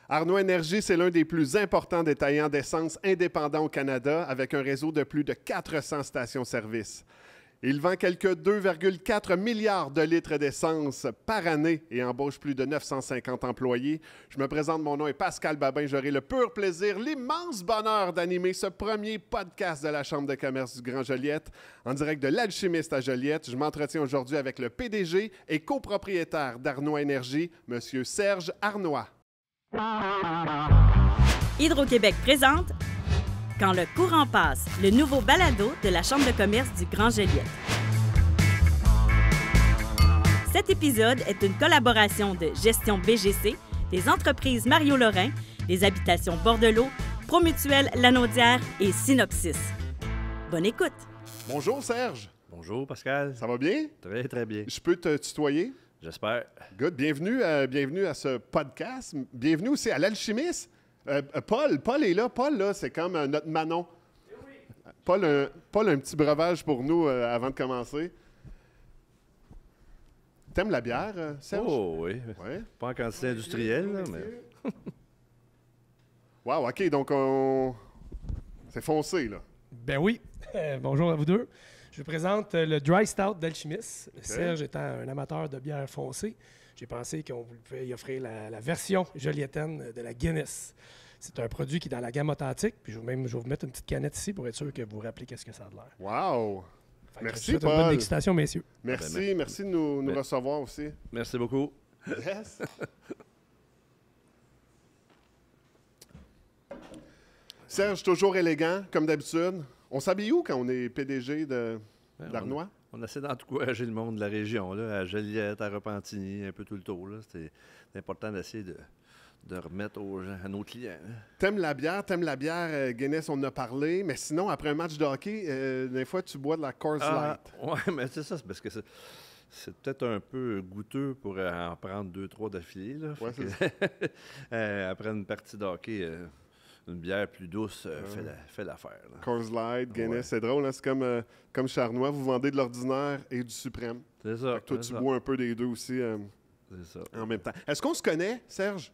Arnois Énergie, c'est l'un des plus importants détaillants d'essence indépendants au Canada, avec un réseau de plus de 400 stations-service. Il vend quelques 2,4 milliards de litres d'essence par année et embauche plus de 950 employés. Je me présente, mon nom est Pascal Babin. J'aurai le pur plaisir, l'immense bonheur d'animer ce premier podcast de la Chambre de commerce du Grand Joliette, en direct de l'Alchimiste à Joliette. Je m'entretiens aujourd'hui avec le PDG et copropriétaire d'Arnois Énergie, M. Serge Arnois. Hydro-Québec présente Quand le courant passe, le nouveau balado de la Chambre de commerce du Grand Joliette. Cet épisode est une collaboration de Gestion BGC, des entreprises Mario Lorrain, des habitations Bordelot, Promutuelle Lanaudière et Synopsis. Bonne écoute! Bonjour Serge. Bonjour Pascal. Ça va bien? Très, très bien. Je peux te tutoyer? J'espère. Good. Bienvenue à ce podcast. Bienvenue aussi à l'Alchimiste. Paul est là. Paul, là, c'est comme notre Manon. Paul, un petit breuvage pour nous avant de commencer. T'aimes la bière, Serge? Oh oui. Ouais. Pas en quantité industrielle, là, mais... Wow, OK. Donc, c'est foncé, là. Ben oui. Bonjour à vous deux. Je vous présente le Dry Stout d'Alchimiste. Okay. Serge étant un amateur de bière foncée, j'ai pensé qu'on pouvait y offrir la version jolietaine de la Guinness. C'est un produit qui est dans la gamme authentique. Puis je vais vous mettre une petite canette ici pour être sûr que vous vous rappelez qu'est-ce que ça a l'air. Wow! Fait Merci, je vous souhaite Paul. une bonne dégustation, messieurs. Merci de nous recevoir aussi. Merci beaucoup. Yes! Serge, toujours élégant, comme d'habitude. On s'habille où quand on est PDG d'Arnois? On essaie d'encourager le monde de la région, là, à Joliette, à Repentigny, un peu tout le tour. C'est important d'essayer de remettre à nos clients. Hein. T'aimes la bière, Guinness, on en a parlé, mais sinon, après un match de hockey, des fois, tu bois de la Coors Light. Oui, mais c'est ça, c'est parce que c'est peut-être un peu goûteux pour en prendre 2-3 d'affilée. Là, après une partie de hockey, une bière plus douce fait l'affaire. Là. Coors Light, Guinness, Ouais. c'est drôle, hein? C'est comme chez Arnois, vous vendez de l'ordinaire et du suprême. C'est ça. Fait que toi, tu bois un peu des deux aussi C'est ça. en même temps. Est-ce qu'on se connaît, Serge?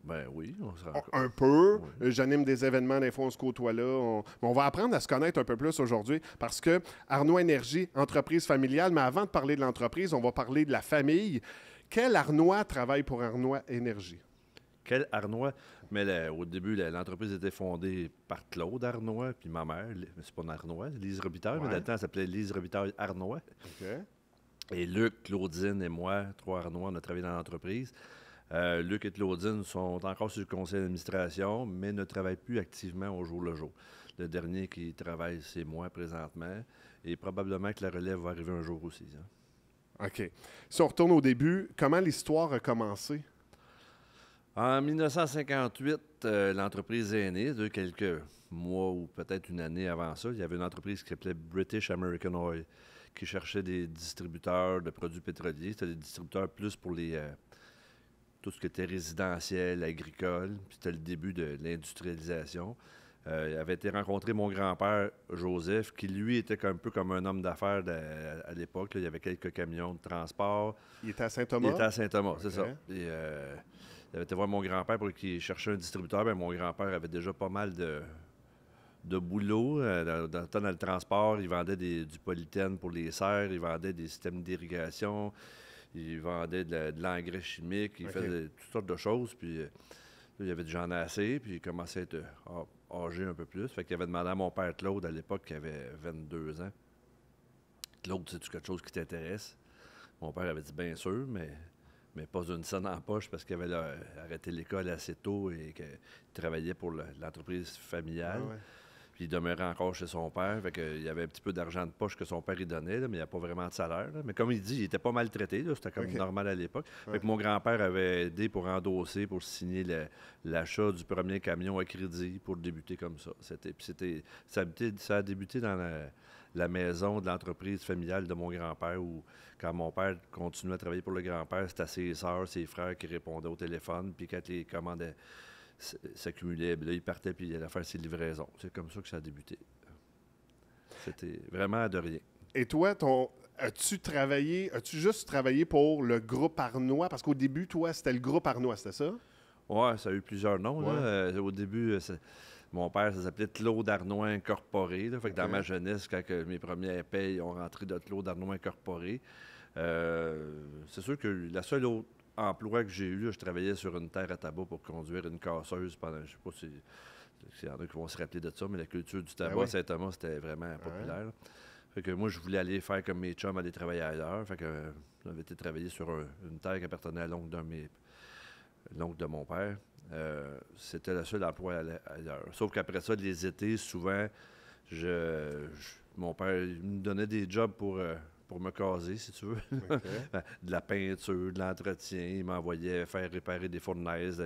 Ben oui, on se rencontre. Un peu. Oui. J'anime des événements, des fois, on se côtoie là. On va apprendre à se connaître un peu plus aujourd'hui parce que Arnois Énergie, entreprise familiale, mais avant de parler de l'entreprise, on va parler de la famille. Quel Arnois travaille pour Arnois Énergie? Quel Arnois? Mais au début, l'entreprise était fondée par Claude Arnois, puis ma mère, c'est pas une Arnois, Lise Robitaille, mais dans le temps, elle s'appelait Lise Robitaille Arnois. OK. Et Luc, Claudine et moi, 3 Arnois, on a travaillé dans l'entreprise. Luc et Claudine sont encore sur le conseil d'administration, mais ne travaillent plus activement au jour le jour. Le dernier qui travaille, c'est moi présentement, et probablement que la relève va arriver un jour aussi. Hein. OK. Si on retourne au début, comment l'histoire a commencé? En 1958, l'entreprise est née. Quelques mois ou peut-être une année avant ça, il y avait une entreprise qui s'appelait British American Oil qui cherchait des distributeurs de produits pétroliers. C'était des distributeurs plus pour tout ce qui était résidentiel, agricole. Puis c'était le début de l'industrialisation. Il avait été rencontré mon grand-père, Joseph, qui, lui, était un peu comme un homme d'affaires à l'époque. Là. Il y avait quelques camions de transport. Il était à Saint-Thomas? Il était à Saint-Thomas, c'est OK. ça. Et, il avait été voir mon grand-père pour qu'il cherchait un distributeur. Bien, mon grand-père avait déjà pas mal de boulot. Dans le transport, il vendait du polythène pour les serres, il vendait des systèmes d'irrigation, il vendait de l'engrais chimique, il faisait toutes sortes de choses. Puis il y avait du j'en ai assez, puis il commençait à être âgé un peu plus. Fait qu'il avait demandé à mon père Claude, à l'époque, qui avait 22 ans. Claude, c'est-tu quelque chose qui t'intéresse? Mon père avait dit bien sûr, mais pas une scène en poche parce qu'il avait arrêté l'école assez tôt et qu'il travaillait pour l'entreprise familiale. Ah ouais. Puis il demeurait encore chez son père. Fait qu'il y avait un petit peu d'argent de poche que son père lui donnait, là, mais il n'y a pas vraiment de salaire. Là. Mais comme il dit, il était pas maltraité. C'était comme normal à l'époque. Ouais. Fait que mon grand-père avait aidé pour endosser, pour signer l'achat du premier camion à crédit pour débuter comme ça. Ça a débuté dans la maison de l'entreprise familiale de mon grand-père où, quand mon père continuait à travailler pour le grand-père, c'était ses sœurs, ses frères qui répondaient au téléphone. Puis quand les commandes s'accumulaient, là, il partait puis il allait faire ses livraisons. C'est comme ça que ça a débuté. C'était vraiment de rien. Et toi, as-tu juste travaillé pour le groupe Arnois? Parce qu'au début, toi, c'était le groupe Arnois, c'était ça? Oui, ça a eu plusieurs noms. Ouais. Là. Au début, mon père, ça s'appelait Claude Arnois Incorporé. Là. Fait que dans ma jeunesse, quand mes premières payes ont rentré de Claude Arnois Incorporé, c'est sûr que la seule autre emploi que j'ai eu, là, je travaillais sur une terre à tabac pour conduire une casseuse pendant, je sais pas s'il y en a qui vont se rappeler de ça, mais la culture du tabac à Saint-Thomas, c'était vraiment populaire. Là. Fait que moi, je voulais aller faire comme mes chums, aller travailler ailleurs. Fait que j'avais été travailler sur une terre qui appartenait à l'oncle de mon père. C'était le seul emploi ailleurs. Sauf qu'après ça, les étés, souvent, mon père il me donnait des jobs pour me caser, si tu veux. De la peinture, de l'entretien. Il m'envoyait faire réparer des fournaises,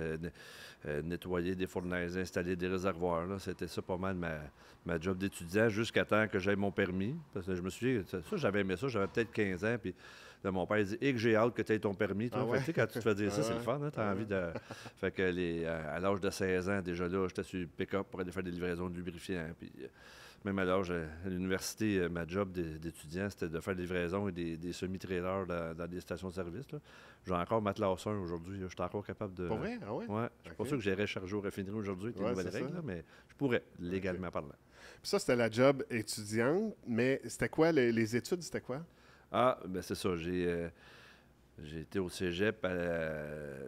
nettoyer des fournaises, installer des réservoirs. Là. C'était ça pas mal ma job d'étudiant jusqu'à temps que j'aie mon permis. Parce que je me souviens, ça, j'avais aimé ça, j'avais peut-être 15 ans. Puis là, mon père dit « que j'ai hâte que tu aies ton permis. » Fait que, tu sais, quand tu te fais dire ça, c'est le fun. Hein, tu as envie de... Fait que à l'âge de 16 ans, déjà là, j'étais sur le pick-up pour aller faire des livraisons de lubrifiants. Puis même à l'âge à l'université, ma job d'étudiant, c'était de faire des livraisons et des semi-trailers dans des stations-service. J'ai encore matelasseur aujourd'hui. Je suis encore capable de... Pour vrai? Ah ouais? Ouais. Je suis pas sûr que j'irais charger aux raffineries aujourd'hui avec les nouvelles règles, là, mais je pourrais, légalement parlant. Puis ça, c'était la job étudiante, mais c'était quoi? Les études, c'était quoi? Ah, ben c'est ça. J'ai été au cégep à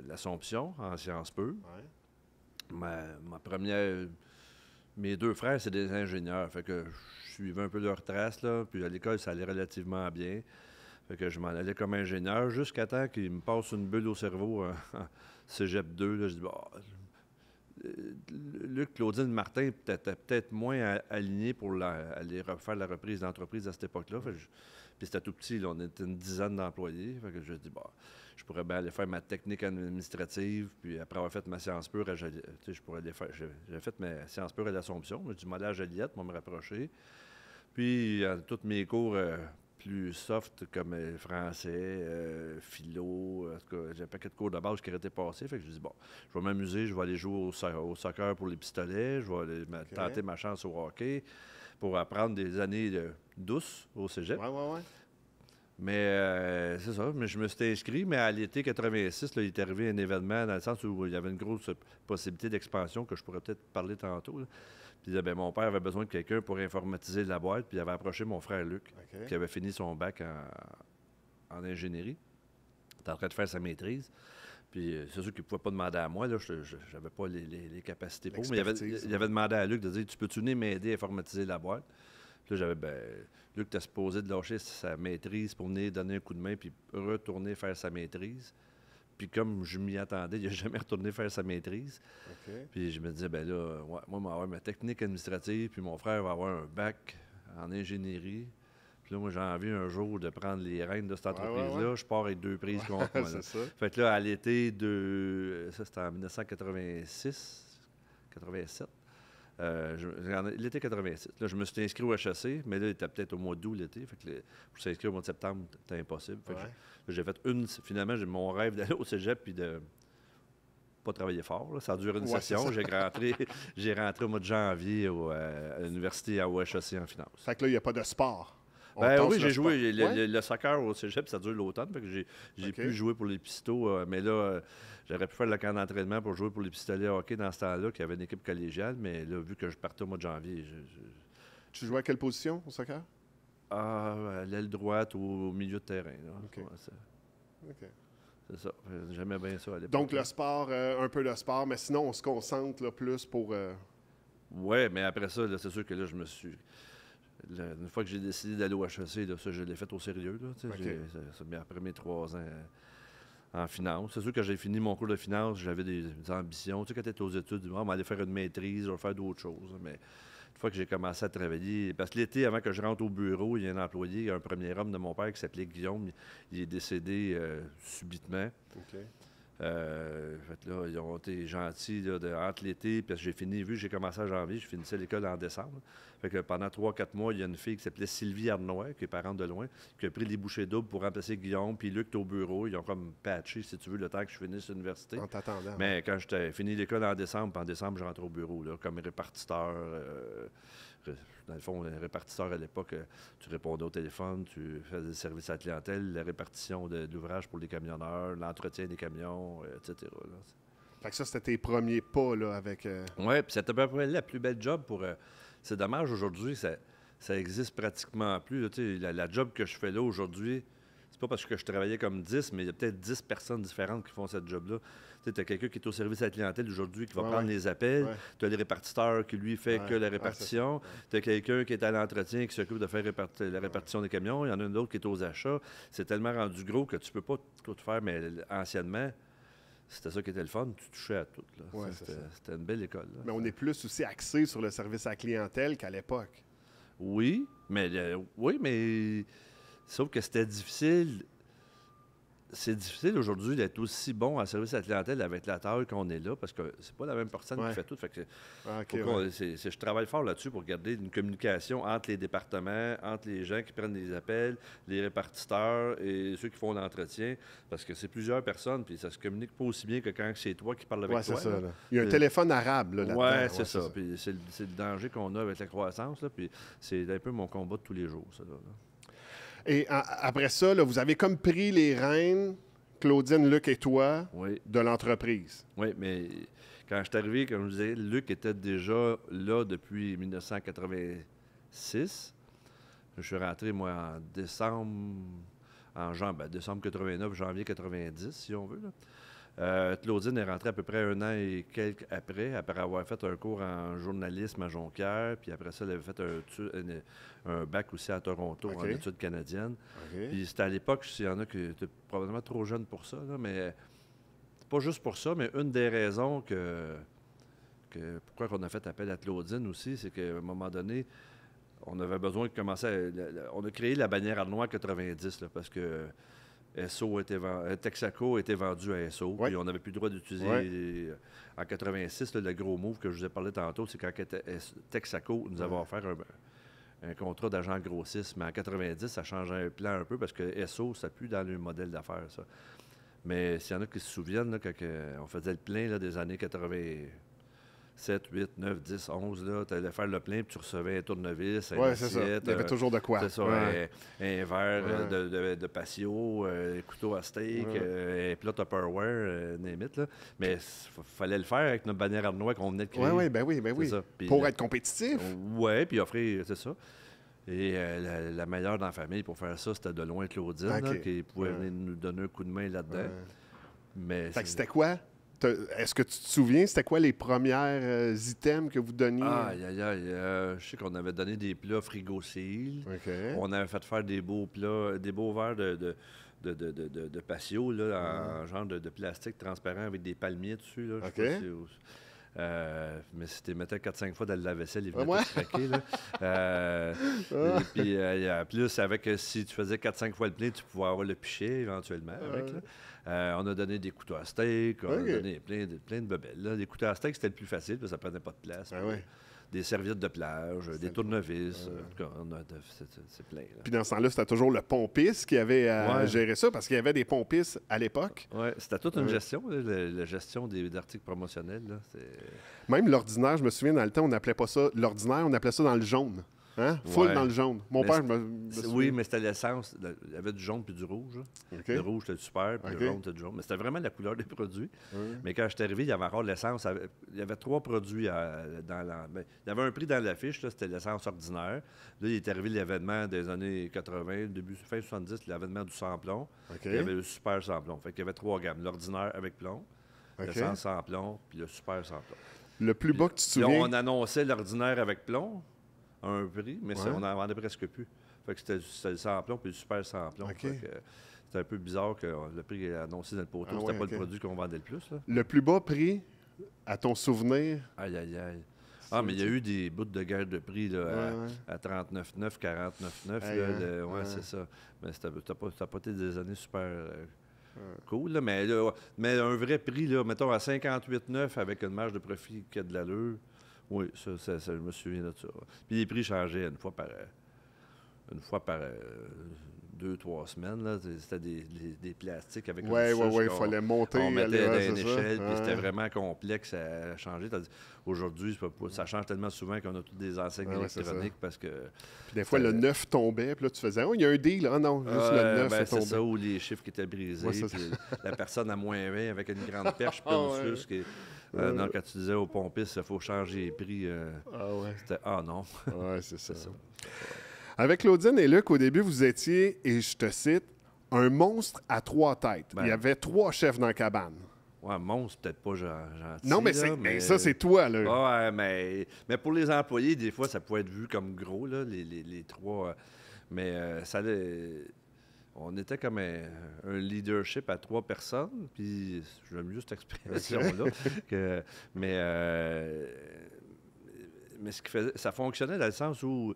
l'Assomption, en Sciences Peu. Ma première... Mes deux frères, c'est des ingénieurs. Fait que je suivais un peu leurs traces, là. Puis à l'école, ça allait relativement bien. Fait que je m'en allais comme ingénieur jusqu'à temps qu'il me passe une bulle au cerveau en cégep 2. Là, je dis, Luc Claudine Martin était peut-être moins aligné pour aller faire la reprise d'entreprise à cette époque-là. Puis c'était tout petit, là, on était une dizaine d'employés. Fait que je dis, je pourrais bien aller faire ma technique administrative, puis après avoir fait ma science pure, je pourrais aller faire. J'ai fait ma science pure à l'Assomption. J'ai dit, à Joliette, moi, me rapprocher. Puis, tous mes cours plus soft, comme français, philo, en tout cas, j'ai un paquet de cours de base qui auraient été passés. Fait que je dis, je vais m'amuser, je vais aller jouer au soccer pour les pistolets, je vais aller tenter ma chance au hockey pour apprendre des années douces au cégep. Ouais. Mais c'est ça, mais je me suis inscrit, mais à l'été 86, là, il est arrivé un événement dans le sens où il y avait une grosse possibilité d'expansion que je pourrais peut-être parler tantôt. Là. Puis mon père avait besoin de quelqu'un pour informatiser la boîte, puis il avait approché mon frère Luc, qui avait fini son bac en ingénierie. Il était en train de faire sa maîtrise. Puis c'est sûr qu'il ne pouvait pas demander à moi, là, je n'avais pas les capacités pour. Mais il avait demandé à Luc de dire, tu peux-tu venir m'aider à informatiser la boîte? Puis là, Luc était supposé de lâcher sa maîtrise pour venir donner un coup de main puis retourner faire sa maîtrise. Puis comme je m'y attendais, il n'a jamais retourné faire sa maîtrise. Puis je me disais, moi, je vais avoir ma technique administrative, puis mon frère va avoir un bac en ingénierie. Puis là, moi, j'ai envie un jour de prendre les rênes de cette entreprise-là. Je pars avec 2 prises contre moi. Là. Fait que là, à l'été ça c'était en 1986, 87. L'été 86. Là, je me suis inscrit au HEC, mais là, il était peut-être au mois d'août l'été. Fait que pour s'inscrire au mois de septembre, c'était impossible. Fait que j'ai fait finalement, j'ai mon rêve d'aller au cégep puis de pas travailler fort. Là. Ça a duré une session. J'ai rentré au mois de janvier à l'université au HEC en finance. Fait que là, il n'y a pas de sport. Oui, j'ai joué le soccer au cégep, ça dure l'automne. Fait que j'ai pu jouer pour les Pistos, mais là, j'aurais pu faire le camp d'entraînement pour jouer pour les pistolets hockey dans ce temps-là, qui avait une équipe collégiale, mais là, vu que je partais au mois de janvier... Tu jouais à quelle position au soccer? À l'aile droite, au milieu de terrain. Là. OK. C'est ça. J'aimais bien ça à l'époque. Donc, le sport, un peu de sport, mais sinon, on se concentre là, plus pour... Oui, mais après ça, là, c'est sûr que là, je me suis... Une fois que j'ai décidé d'aller au HEC, là, ça, je l'ai fait au sérieux. Là, après mes 3 ans en finance. C'est sûr que j'ai fini mon cours de finance, j'avais des ambitions. Tu sais, quand tu étais aux études, on aller faire une maîtrise, je vais faire d'autres choses. Mais une fois que j'ai commencé à travailler... Parce que l'été, avant que je rentre au bureau, il y a un employé, un premier homme de mon père qui s'appelait Guillaume. Il est décédé subitement. Fait là, ils ont été gentils là, entre l'été, puis j'ai fini, vu que j'ai commencé en janvier, je finissais l'école en décembre. Fait que pendant 3-4 mois, il y a une fille qui s'appelait Sylvie Arnois, qui est parente de loin, qui a pris les bouchées doubles pour remplacer Guillaume, puis Luc est au bureau. Ils ont comme patché, si tu veux, le temps que je finisse l'université. En t'attendant. Mais quand j'étais fini l'école en décembre, puis en décembre, je rentre au bureau, là, comme répartiteur. Dans le fond, le répartiteur à l'époque, tu répondais au téléphone, tu faisais des services à la clientèle, la répartition de l'ouvrage pour les camionneurs, l'entretien des camions, etc. Là. Fait que ça, c'était tes premiers pas là, avec... Oui, puis c'était à peu près la plus belle job pour... c'est dommage, aujourd'hui, ça existe pratiquement plus. Là, tu sais, la job que je fais là aujourd'hui, c'est pas parce que je travaillais comme 10, mais il y a peut-être 10 personnes différentes qui font cette job-là. Tu as quelqu'un qui est au service à la clientèle aujourd'hui qui va prendre les appels. Ouais. Tu as le répartiteur qui, lui, fait que la répartition. Tu as quelqu'un qui est à l'entretien qui s'occupe de faire la répartition des camions. Il y en a un autre qui est aux achats. C'est tellement rendu gros que tu peux pas tout faire. Mais anciennement, c'était ça qui était le fun. Tu touchais à tout. Ouais, c'était une belle école. Là. Mais on est plus aussi axé sur le service à la clientèle qu'à l'époque. Oui, mais sauf que c'était difficile. C'est difficile aujourd'hui d'être aussi bon en service à la clientèle avec la taille qu'on est là, parce que c'est pas la même personne qui fait tout. Fait que je travaille fort là-dessus pour garder une communication entre les départements, entre les gens qui prennent les appels, les répartiteurs et ceux qui font l'entretien, parce que c'est plusieurs personnes, puis ça se communique pas aussi bien que quand c'est toi qui parles avec toi. Ça, là. Il y a un téléphone arabe là-dedans. Oui, c'est ça. Puis c'est le danger qu'on a avec la croissance, là, puis c'est un peu mon combat de tous les jours, ça. Là. Et après ça, là, vous avez comme pris les rênes, Claudine, Luc et toi, de l'entreprise. Oui, mais quand je suis arrivé, comme je disais, Luc était déjà là depuis 1986. Je suis rentré, moi, en décembre 89, janvier 90, si on veut. Là. Claudine est rentrée à peu près 1 an et quelques après avoir fait un cours en journalisme à Jonquière, puis après ça, elle avait fait un bac aussi à Toronto en études canadiennes. Puis c'était à l'époque, il y en a qui étaient probablement trop jeunes pour ça, là, mais c'est pas juste pour ça, mais une des raisons pourquoi on a fait appel à Claudine aussi, c'est qu'à un moment donné, on avait besoin de commencer on a créé la bannière Arnois 90, là, parce que Texaco était vendu à SO, puis on n'avait plus le droit d'utiliser en 86, le gros move que je vous ai parlé tantôt, c'est quand Texaco nous avait offert un contrat d'agent grossiste, mais en 90, ça changeait un plan un peu parce que SO, ça plus dans le modèle d'affaires, ça. Mais s'il y en a qui se souviennent, là, quand on faisait le plein là, des années 87, 8, 9, 10, 11, tu allais faire le plein, puis tu recevais un tournevis, un assiette. C'est ça. Il y avait toujours de quoi. C'est ça, un verre de patio, un couteau à steak, un plat Tupperware, name-it, là. Mais il fallait le faire avec notre bannière Arnois qu'on venait de créer. Oui. Puis, pour être compétitif. Oui, puis offrir, c'est ça. Et la meilleure dans la famille pour faire ça, c'était de loin Claudine, là, qui pouvait venir nous donner un coup de main là-dedans. Mais fait que c'était quoi? Est-ce que tu te souviens, c'était quoi les premiers items que vous donniez? Je sais qu'on avait donné des plats frigo-seal. On avait fait faire des beaux plats, des beaux verres de patio, là, en genre de plastique transparent avec des palmiers dessus. Là, mais si tu mettais 4-5 fois dans le lave-vaisselle, il venait tout craquer. Là. Et puis, plus, si tu faisais 4-5 fois le plein, tu pouvais avoir le pichet éventuellement avec. Là. On a donné des couteaux à steak, on a donné plein de bebelles. Là. Les couteaux à steak, c'était le plus facile, parce que ça prenait pas de place. Des serviettes de plage, des tournevis. En tout cas, c'est plein. Là. Puis dans ce temps-là, c'était toujours le pompiste qui avait à gérer ça, parce qu'il y avait des pompistes à l'époque. Oui, c'était toute une gestion, la gestion d'articles promotionnels. Là, même l'ordinaire, je me souviens, dans le temps, on n'appelait pas ça l'ordinaire, on appelait ça dans le jaune. Hein? Full dans le jaune. Mon père, oui, mais c'était l'essence. Il y avait du jaune puis du rouge. Le rouge, c'était du super, puis le jaune, c'était du jaune. Mais c'était vraiment la couleur des produits. Mais quand je suis arrivé, il y avait encore l'essence. Il y avait 3 produits il y avait un prix dans l'affiche, c'était l'essence ordinaire. Là, il est arrivé l'événement des années 80, fin 70, l'avènement du sans-plomb. Il y avait le super sans-plomb. Fait qu'il y avait 3 gammes. L'ordinaire avec plomb, l'essence sans plomb, puis le super sans plomb. Le plus bas que tu te souviens? On annonçait l'ordinaire avec plomb. Un prix, mais on n'en vendait presque plus. Fait que c'était le sans-plomb puis le super sans-plomb. C'était un peu bizarre que le prix annoncé dans le poteau, c'était pas le produit qu'on vendait le plus. Là. Le plus bas prix, à ton souvenir? Aïe. Mais il y a eu des bouts de guerre de prix là, à 39,9, 49,9. C'est ça. Mais ça n'a pas été des années super cool. Là, mais un vrai prix, là, mettons à 58,9 avec une marge de profit qui a de l'allure. Oui, ça, je me souviens de ça. Puis les prix changeaient une fois par 2-3 semaines. Là. C'était des plastiques avec Oui, il fallait monter. On mettait aller, une échelle, puis c'était Ouais. vraiment complexe à changer. Aujourd'hui, ça change tellement souvent qu'on a toutes des enseignes Ouais, c'est électroniques parce que... Puis des fois, le 9 tombait, puis là, tu faisais, oh, il y a un deal. Ah non, juste le 9 est c'est tombé. ça, ou les chiffres qui étaient brisés, Ouais, puis la personne à moins 20 avec une grande perche, puis Ah, une suce. Non, quand tu disais au pompiste, il faut changer les prix, c'était « Ah non! » Oui, c'est ça. C'est ça. Avec Claudine et Luc, au début, vous étiez, et je te cite, un monstre à 3 têtes. Ben. Il y avait 3 chefs dans la cabane. Ouais, monstre, peut-être pas gentil. Non, mais, là, mais ça, c'est toi, là. Ouais, mais pour les employés, des fois, ça pouvait être vu comme gros, là, les 3. Mais on était comme un leadership à 3 personnes, puis j'aime juste cette expression-là. Mais ce qui faisait, ça fonctionnait dans le sens où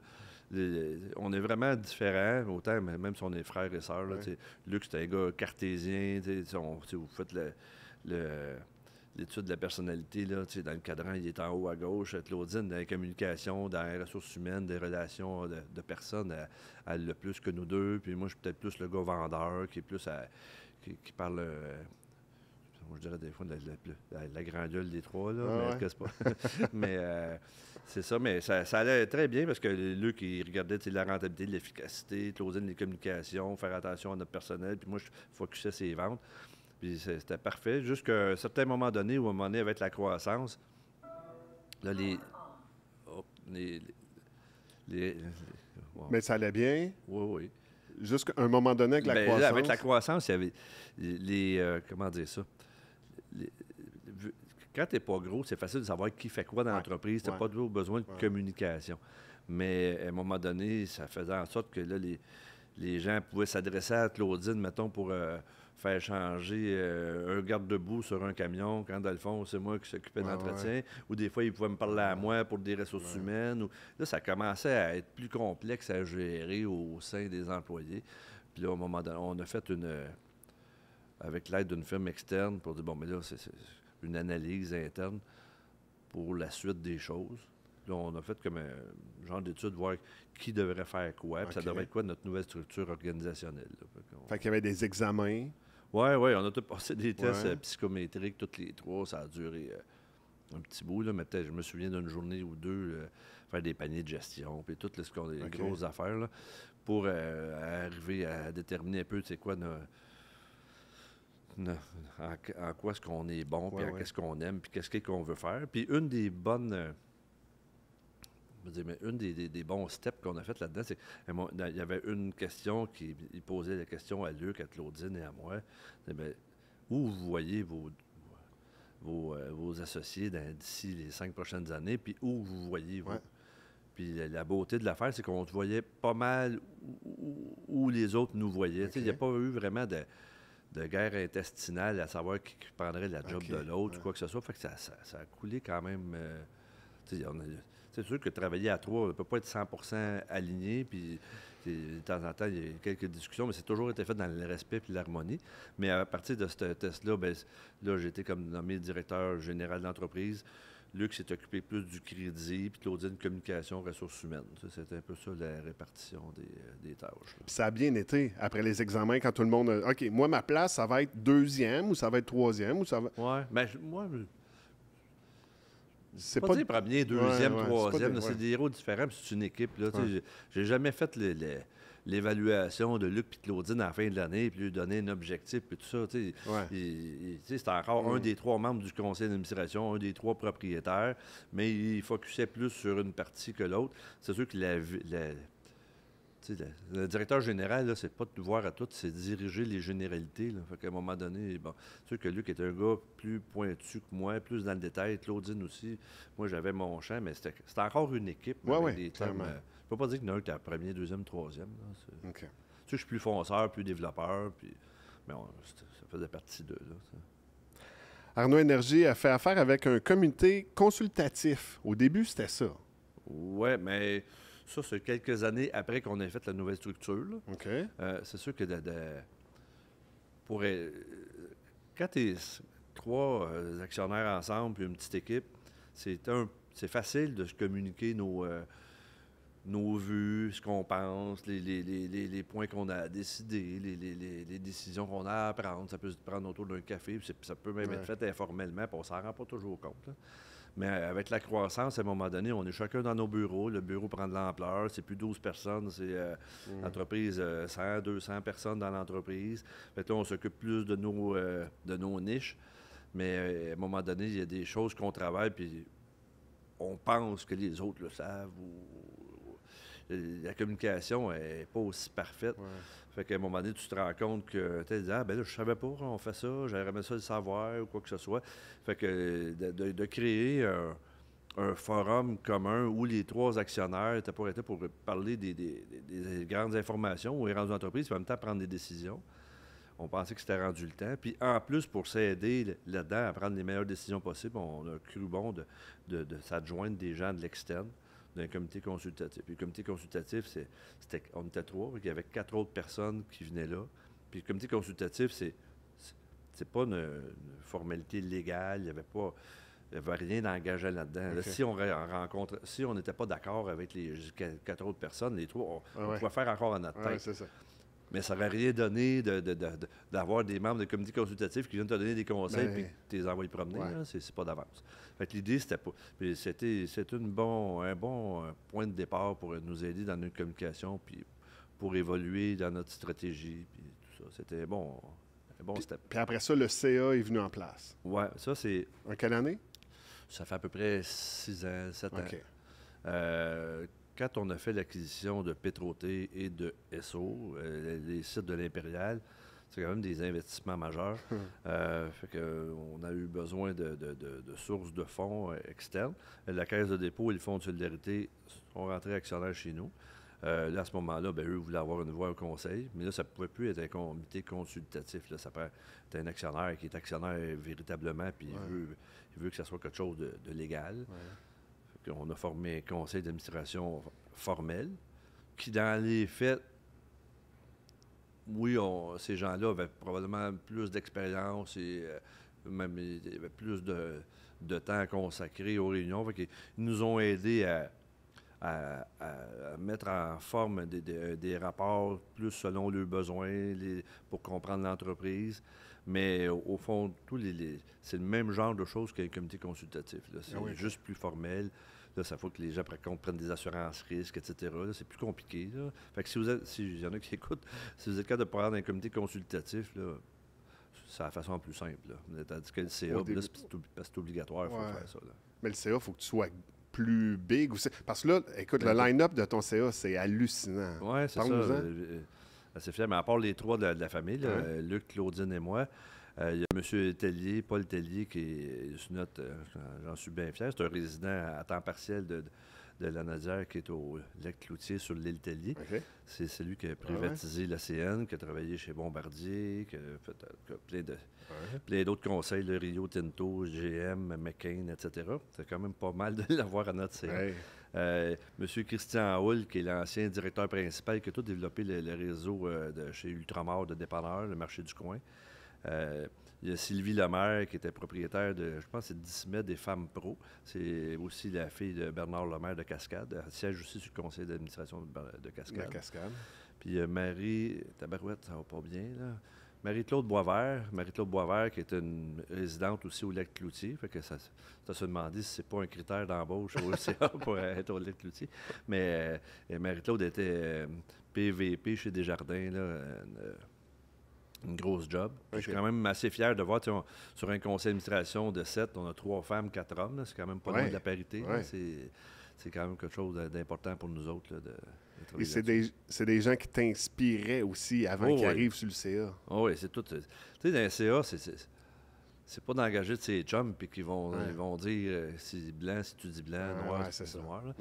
on est vraiment différents, autant même si on est frères et sœurs. Là, Luc, c'était un gars cartésien. Vous faites l'étude de la personnalité. Là, dans le cadran, il est en haut à gauche. Claudine, dans la communication, dans les ressources humaines, des relations de personnes, elle le plus que nous deux. Puis moi, je suis peut-être plus le gars vendeur qui est plus qui parle... moi, je dirais des fois la grande gueule des 3, là, mais c'est pas. Mais c'est ça, mais ça allait très bien parce que Luc, il regardait la rentabilité, l'efficacité, Claudine, les communications, faire attention à notre personnel, puis moi, je focusais ses ventes. Puis c'était parfait. Jusqu'à un certain moment donné, où à un moment donné, avec la croissance, là, wow. Mais ça allait bien. Oui. Jusqu'à un moment donné, avec la croissance. Là, avec la croissance, il y avait les comment dire ça? Quand tu n'es pas gros, c'est facile de savoir qui fait quoi dans l'entreprise. Tu n'as pas toujours besoin de communication. Mais à un moment donné, ça faisait en sorte que là, les gens pouvaient s'adresser à Claudine, mettons, pour faire changer un garde-debout sur un camion, quand dans le fond, c'est moi qui s'occupais de l'entretien. Ou des fois, ils pouvaient me parler à moi pour des ressources humaines. Là, ça commençait à être plus complexe à gérer au sein des employés. Puis là, au moment donné, on a fait avec l'aide d'une firme externe pour dire, bon, mais là, c'est une analyse interne pour la suite des choses. Là, on a fait comme un genre d'étude, voir qui devrait faire quoi, puis ça devrait être quoi notre nouvelle structure organisationnelle. Fait qu'il y avait des examens. Oui, on a tout passé des tests psychométriques, toutes les 3. Ça a duré un petit bout, là, mais peut-être, je me souviens d'une journée ou 2, faire des paniers de gestion, puis toutes les grosses affaires, là, pour arriver à déterminer un peu, c'est quoi en quoi est-ce qu'on est bon, puis qu'est-ce qu'on aime, puis qu'est-ce qu'on veut faire. Puis une des bonnes... une des bons steps qu'on a fait là-dedans, c'est il y avait une question il posait la question à Luc, à Claudine et à moi. Où vous voyez vos associés d'ici les 5 prochaines années, puis où vous voyez vous? Puis la beauté de l'affaire, c'est qu'on voyait pas mal où les autres nous voyaient. Il n'y a pas eu vraiment de guerre intestinale à savoir qui prendrait la job de l'autre ou quoi que ce soit. Fait que ça a coulé quand même. C'est sûr que travailler à 3, on ne peut pas être 100% aligné, puis de temps en temps, il y a quelques discussions, mais c'est toujours été fait dans le respect et l'harmonie. Mais à partir de ce test-là, là, j'ai été comme nommé directeur général d'entreprise. Luc s'est occupé plus du crédit, puis Claudine, communication, ressources humaines. C'était un peu ça, la répartition des tâches. Puis ça a bien été, après les examens, quand tout le monde OK, moi, ma place, ça va être 2e ou ça va être 3e ou ça va... Oui, bien, moi... C'est pas dire premier, 2e, 3e. C'est des héros différents, puis c'est une équipe. Là, j'ai jamais fait l'évaluation de Luc et Claudine à la fin de l'année, puis lui donner un objectif, puis tout ça. C'est encore un des 3 membres du conseil d'administration, un des 3 propriétaires, mais il focusait plus sur une partie que l'autre. C'est sûr que le directeur général, là, c'est pas de voir à tout, c'est diriger les généralités. Là. Fait qu'à un moment donné, bon, c'est sûr que Luc est un gars plus pointu que moi, plus dans le détail. Claudine aussi. Moi, j'avais mon champ, mais c'était encore une équipe. Avec des termes. Je ne peux pas dire qu'il y en a un qui est premier, 2e, 3e. Là, tu sais, je suis plus fonceur, plus développeur, puis mais ça faisait partie d'eux. Arnaud Énergie a fait affaire avec un comité consultatif. Au début, c'était ça. Oui, mais... Ça, c'est quelques années après qu'on ait fait la nouvelle structure. C'est sûr que quand tu es 3 actionnaires ensemble puis une petite équipe, c'est facile de se communiquer nos vues, ce qu'on pense, les points qu'on a à décider, les décisions qu'on a à prendre. Ça peut se prendre autour d'un café, puis ça peut même être fait informellement, puis on s'en rend pas toujours compte, là. Mais avec la croissance, à un moment donné, on est chacun dans nos bureaux. Le bureau prend de l'ampleur. C'est plus 12 personnes. C'est l'entreprise, 100, 200 personnes dans l'entreprise. Fait que là, on s'occupe plus de nos niches. Mais à un moment donné, il y a des choses qu'on travaille, puis on pense que les autres le savent. La communication n'est pas aussi parfaite. Ouais. Fait qu'à un moment donné, tu te rends compte que tu dis, ah, ben là, je savais pas, on fait ça, j'aurais aimé ça le savoir ou quoi que ce soit. Fait que de créer un forum commun où les 3 actionnaires étaient pour parler des grandes informations aux grandes entreprises, puis en même temps prendre des décisions. On pensait que c'était rendu le temps. Puis en plus, pour s'aider là-dedans à prendre les meilleures décisions possibles, on a cru bon de s'adjoindre des gens de l'externe, d'un comité consultatif. Puis le comité consultatif, on était 3, il y avait 4 autres personnes qui venaient là. Puis le comité consultatif, c'est pas une formalité légale, il n'y avait rien d'engagé là-dedans. Okay. Là, si on n'était pas d'accord avec les 4 autres personnes, les 3, on pouvait faire encore à notre tête. C'est ça. Mais ça n'aurait rien donné d'avoir des membres de comité consultatif qui viennent te donner des conseils et que tu les envoies promener. Là, c'est pas d'avance. Fait que l'idée, c'était pas. Puis c'était un bon point de départ pour nous aider dans notre communication puis pour évoluer dans notre stratégie. Puis tout ça. C'était un bon step. Puis après ça, le CA est venu en place. Oui, ça, c'est. En quelle année? Ça fait à peu près 6 ans, 7 ans. OK. Quand on a fait l'acquisition de Petro-T et de SO, les sites de l'Impérial, c'est quand même des investissements majeurs. Fait qu'on a eu besoin de sources de fonds externes. La Caisse de dépôt et le Fonds de solidarité sont rentrés actionnaires chez nous. Là, à ce moment-là, eux voulaient avoir une voix au conseil, mais là, ça ne pouvait plus être un comité consultatif. Là. Ça peut être un actionnaire qui est actionnaire véritablement, puis il veut que ça soit quelque chose de légal. Ouais. On a formé un conseil d'administration formel qui, dans les faits, oui, ces gens-là avaient probablement plus d'expérience et même il y avait plus de temps consacré aux réunions. Ils nous ont aidés à mettre en forme des rapports plus selon leurs besoins pour comprendre l'entreprise. Mais au fond, c'est le même genre de choses qu'un comité consultatif. C'est juste plus formel. Là, ça faut que les gens, par contre, prennent des assurances risques, etc. Là, c'est plus compliqué. Là. Fait que s'il y en a qui écoutent, si vous êtes capable de prendre un comité consultatif, là, c'est la façon plus simple. Là. Tandis que le CA, là, c'est obligatoire, il faut faire ça. Là. Mais le CA, il faut que tu sois plus big aussi. Parce que là, écoute, le line-up de ton CA, c'est hallucinant. Oui, c'est ça. Assez fier. Mais à part les 3 de la famille, là, Luc, Claudine et moi, il y a M. Tellier, Paul Tellier, qui est j'en suis bien fier, c'est un résident à temps partiel de la Nadière qui est au lac Cloutier sur l'île Tellier. Okay. C'est celui qui a privatisé l'ACN, qui a travaillé chez Bombardier, qui a fait plein d'autres conseils, le Rio Tinto, GM, McCain, etc. C'est quand même pas mal de l'avoir à notre CA. Monsieur Christian Hull, qui est l'ancien directeur principal, qui a tout développé le réseau chez Ultramar de dépanneurs, le marché du coin. Il y a Sylvie Lemaire, qui était propriétaire je pense, c'est Dismed des Femmes Pro. C'est aussi la fille de Bernard Lemaire de Cascade. Elle siège aussi sur le conseil d'administration de Cascade. Puis Marie, tabarouette, ça va pas bien, là. Marie-Claude Boisvert, qui est une résidente aussi au lac Cloutier. Fait que ça se demandé si c'est pas un critère d'embauche au CA pour être au lac Cloutier. Mais Marie-Claude était PVP chez Desjardins, là, une grosse job. Je suis quand même assez fier de voir, sur un conseil d'administration de 7, on a 3 femmes, 4 hommes. Là, c'est quand même pas loin de la parité. Là, c'est quand même quelque chose d'important pour nous autres. Là, et c'est des gens qui t'inspiraient aussi avant qu'ils arrivent sur le CA. Oui, c'est tout. Tu sais, dans le CA, c'est pas d'engager de ces chums puis qu'ils vont dire si blanc, si tu dis blanc, noir, si tu dis noir. Là.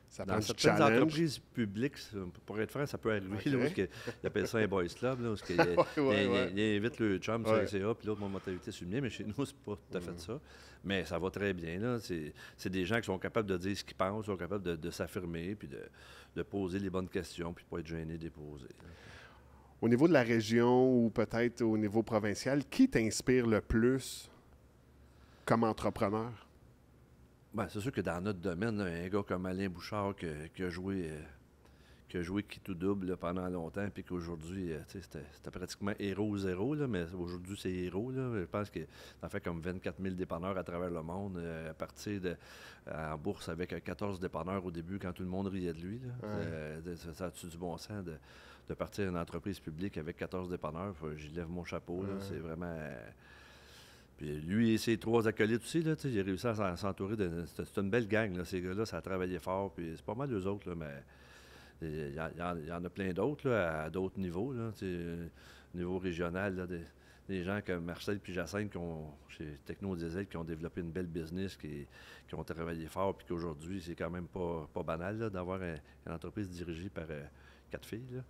Ça dans certaines entreprises publiques, pour être franc, ça peut arriver. Là, où ils appellent ça un boys club. Là, où ils invitent le chum sur le CA, puis l'autre mentalité sur le mien, mais chez nous, c'est pas tout à fait ça. Mais ça va très bien. Là. C'est des gens qui sont capables de dire ce qu'ils pensent, sont capables de s'affirmer, puis de poser les bonnes questions, puis de ne pas être gênés de les poser. Au niveau de la région ou peut-être au niveau provincial, qui t'inspire le plus comme entrepreneur? Ben, c'est sûr que dans notre domaine, là, un gars comme Alain Bouchard qui a joué qui tout double là, pendant longtemps, puis qu'aujourd'hui, c'était pratiquement héros zéro, là, mais aujourd'hui, c'est héros. Là. Je pense qu'il en fait comme 24 000 dépanneurs à travers le monde, à partir en bourse avec 14 dépanneurs au début, quand tout le monde riait de lui. Là. Ouais. Ça a-tu du bon sens de partir une entreprise publique avec 14 dépanneurs? J'y lève mon chapeau. Là, c'est vraiment... Puis lui et ses 3 acolytes aussi, là, il a réussi à s'entourer de... C'est une belle gang, là, ces gars-là, ça a travaillé fort, puis c'est pas mal eux autres, là, mais... Il y en a plein d'autres là, à d'autres niveaux. Là, niveau régional, là, des gens comme Marcel et Jacinthe chez Techno Diesel qui ont développé une belle business, qui ont travaillé fort, puis qu'aujourd'hui, c'est quand même pas banal là, d'avoir une entreprise dirigée par 4 filles là,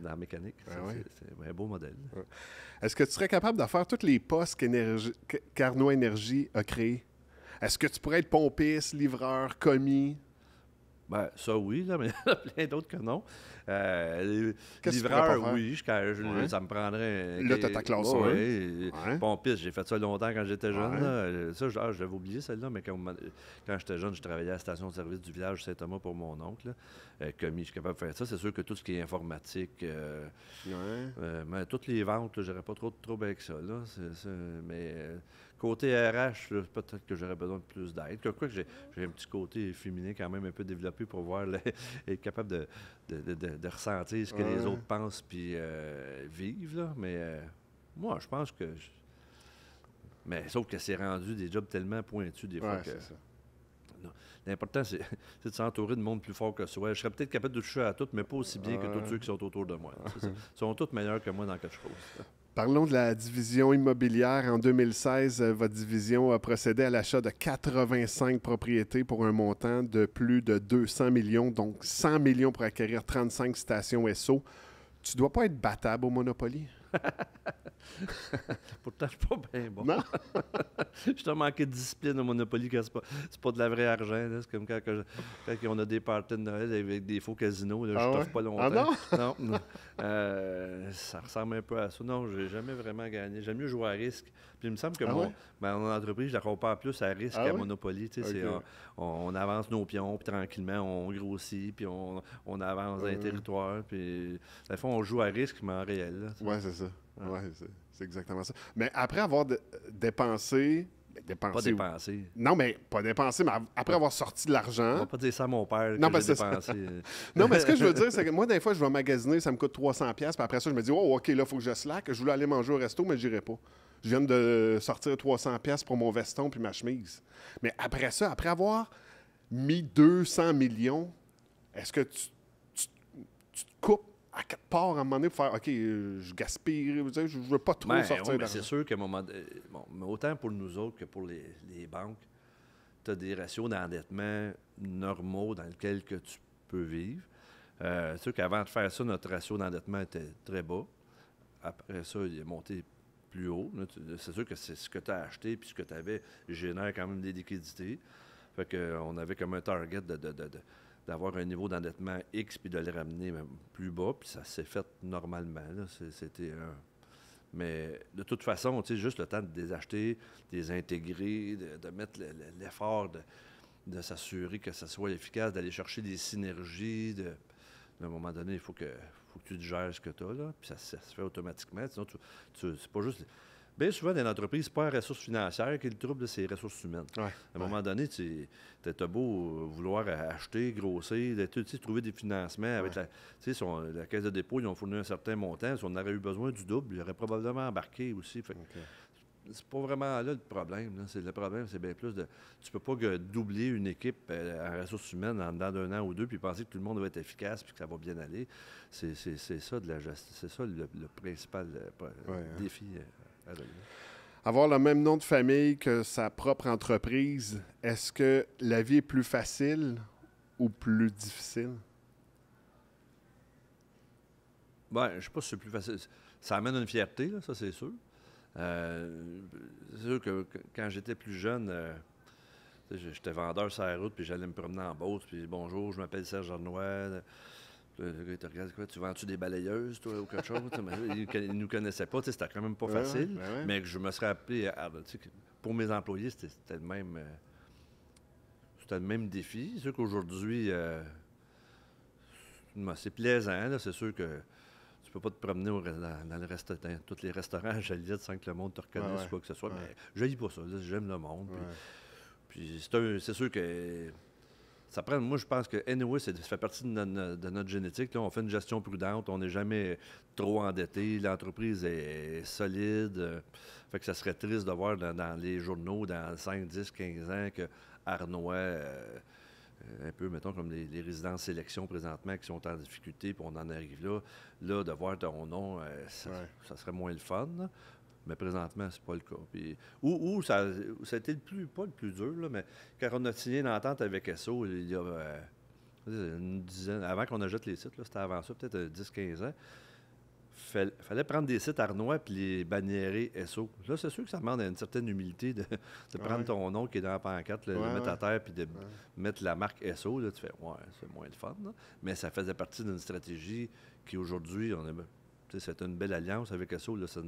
dans la mécanique. C'est un beau modèle. Ouais. Est-ce que tu serais capable de faire tous les postes qu'Arnaud Énergie a créés? Est-ce que tu pourrais être pompiste, livreur, commis? Ben, ça, oui, là, mais il y en a plein d'autres que non. Livreur, oui, ça me prendrait... Là, tu as ta classe 1. Oui, pompiste, j'ai fait ça longtemps quand j'étais jeune. Là. Ça, j'avais oublié celle-là, mais quand j'étais jeune, je travaillais à la station de service du village Saint-Thomas pour mon oncle. Commis, je suis capable de faire ça. C'est sûr que tout ce qui est informatique, mais toutes les ventes, j'aurais pas trop de trouble avec ça. Là. Mais côté RH, peut-être que j'aurais besoin de plus d'aide. Quoi que j'ai un petit côté féminin quand même un peu développé pour voir être capable de ressentir ce que les autres pensent puis vivent. Là. Mais moi, je pense que... Mais sauf que c'est rendu des jobs tellement pointus des fois que... Ça. L'important, c'est de s'entourer de monde plus fort que soi. Je serais peut-être capable de toucher à tout, mais pas aussi bien que tous ceux qui sont autour de moi. Ils sont tous meilleurs que moi dans quelque chose. Parlons de la division immobilière. En 2016, votre division a procédé à l'achat de 85 propriétés pour un montant de plus de 200 millions, donc 100 millions pour acquérir 35 stations SO. Tu dois pas être battable au Monopoly? Pourtant, je suis pas bien bon. Non? Je t'ai manqué de discipline au Monopoly quand c'est pas de la vraie argent. Là. C'est comme quand on a des parties de Noël avec des faux casinos. Là, je t'offre pas longtemps. Ah non? Ça ressemble un peu à ça. Non, j'ai jamais vraiment gagné. J'aime mieux jouer à risque. Puis il me semble que mon entreprise, je la compare plus à risque qu'à Monopoly. Okay. On avance nos pions, puis tranquillement, on grossit, puis on avance dans les territoires. Puis, à la fois, on joue à risque, mais en réel. Oui, c'est ça. Ouais, c'est exactement ça. Mais après avoir dépensé... Pas dépensé. Non, mais pas dépensé, mais après avoir sorti de l'argent... On va pas dire ça à mon père non, que j'ai dépensé. Non, mais ce que je veux dire, c'est que moi, des fois, je vais magasiner, ça me coûte 300$, puis après ça, je me dis, oh, OK, là, il faut que je slack. Je voulais aller manger au resto, mais je n'irai pas. Je viens de sortir 300$ pour mon veston puis ma chemise. Mais après ça, après avoir mis 200 millions, est-ce que tu te coupes à quelque part à un moment donné pour faire OK, je gaspille, je ne veux pas trop sortir d'argent? C'est sûr qu'à un moment donné, mais autant pour nous autres que pour les banques, tu as des ratios d'endettement normaux dans lesquels que tu peux vivre. C'est sûr qu'avant de faire ça, notre ratio d'endettement était très bas. Après ça, il est monté plus haut. C'est sûr que c'est ce que tu as acheté puis ce que tu avais génère quand même des liquidités. Fait qu'on avait comme un target d'avoir un niveau d'endettement X puis de le ramener même plus bas, puis ça s'est fait normalement. Là. Mais de toute façon, juste le temps de les acheter, de les intégrer, de mettre l'effort de s'assurer que ça soit efficace, d'aller chercher des synergies. À un moment donné, il faut que tu gères ce que tu as, là, puis ça se fait automatiquement. Sinon, c'est pas juste... Bien souvent, dans l'entreprise, c'est pas la ressource financière qui est le trouble, c'est les ressources humaines. À un moment donné, tu as beau vouloir acheter, grossir, trouver des financements. Avec la caisse de dépôt, ils ont fourni un certain montant. Si on aurait eu besoin du double, ils auraient probablement embarqué aussi. Fait, c'est pas vraiment là le problème. Là. Le problème, c'est bien plus de... Tu peux pas doubler une équipe en ressources humaines en dedans d'un an ou deux puis penser que tout le monde va être efficace puis que ça va bien aller. C'est ça de la gestion. C'est ça le principal défi. Avoir le même nom de famille que sa propre entreprise, est-ce que la vie est plus facile ou plus difficile? Bien, je ne sais pas si c'est plus facile. Ça amène une fierté, là, ça c'est sûr. C'est sûr que quand j'étais plus jeune, j'étais vendeur sur la route, puis j'allais me promener en Beauce, puis bonjour, je m'appelle Serge Arnois. Le gars, il te regarde, quoi, tu vends-tu des balayeuses, toi, ou quelque chose? Il ne nous connaissait pas, c'était quand même pas facile, mais que je me serais appelé, pour mes employés, c'était le même c'était le même défi. C'est sûr qu'aujourd'hui, c'est plaisant. Là. C'est sûr que tu peux pas te promener dans le restaurant, tous les restaurants à Joliette sans que le monde te reconnaisse ou quoi que ce soit. Mais je n'haïs pas ça. Là, j'aime le monde. Puis c'est sûr que ça prend. Moi, je pense que anyway, ça fait partie de notre génétique. Là. On fait une gestion prudente. On n'est jamais trop endetté. L'entreprise est solide. Fait que ça serait triste de voir dans les journaux, dans 5, 10, 15 ans, que Arnois, un peu, mettons, comme les résidences sélection présentement qui sont en difficulté, puis on en arrive là, de voir ton nom, ça serait moins le fun. Là. Mais présentement, c'est pas le cas. Puis, ça a été pas le plus dur, là, mais quand on a signé une entente avec SO, il y a une dizaine, avant qu'on achète les sites, là, c'était avant ça, peut-être 10-15 ans, fallait prendre des sites Arnois puis les banniérer SO. Là, c'est sûr que ça demande une certaine humilité de prendre ton nom qui est dans la pancarte, le mettre à terre puis de mettre la marque SO. Là, tu fais, c'est moins le fun. Là. Mais ça faisait partie d'une stratégie qui, aujourd'hui, c'était une belle alliance avec SO. Là, ça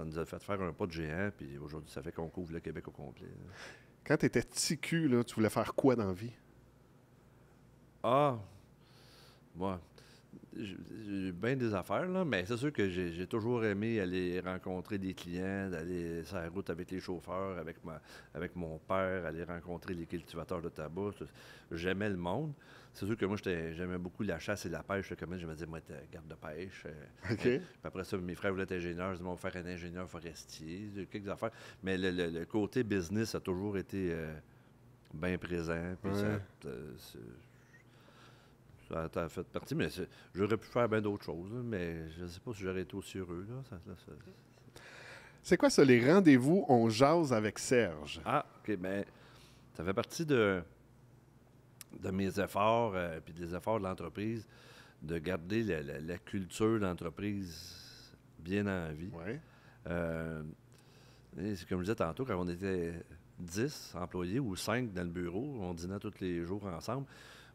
nous a fait faire un pas de géant. Puis aujourd'hui, ça fait qu'on couvre le Québec au complet. Là. Quand tu étais petit cul, là, tu voulais faire quoi dans la vie? Moi, j'ai eu bien des affaires, là, mais c'est sûr que j'ai toujours aimé aller rencontrer des clients, d'aller sur la route avec les chauffeurs, avec mon père, aller rencontrer les cultivateurs de tabac. J'aimais le monde. C'est sûr que moi, j'aimais beaucoup la chasse et la pêche. Je me disais, moi, être garde de pêche. Puis après ça, mes frères voulaient être ingénieurs. Je disais, on va faire un ingénieur forestier, quelques affaires. Mais le côté business a toujours été bien présent. Puis ça a fait partie, mais j'aurais pu faire bien d'autres choses, là, mais je ne sais pas si j'aurais été aussi heureux. Là. C'est quoi ça, les rendez-vous On jase avec Serge? OK, bien, ça fait partie de mes efforts, puis des efforts de l'entreprise, de garder la culture d'entreprise bien en vie. C'est comme je disais tantôt, quand on était 10 employés ou 5 dans le bureau, on dînait tous les jours ensemble.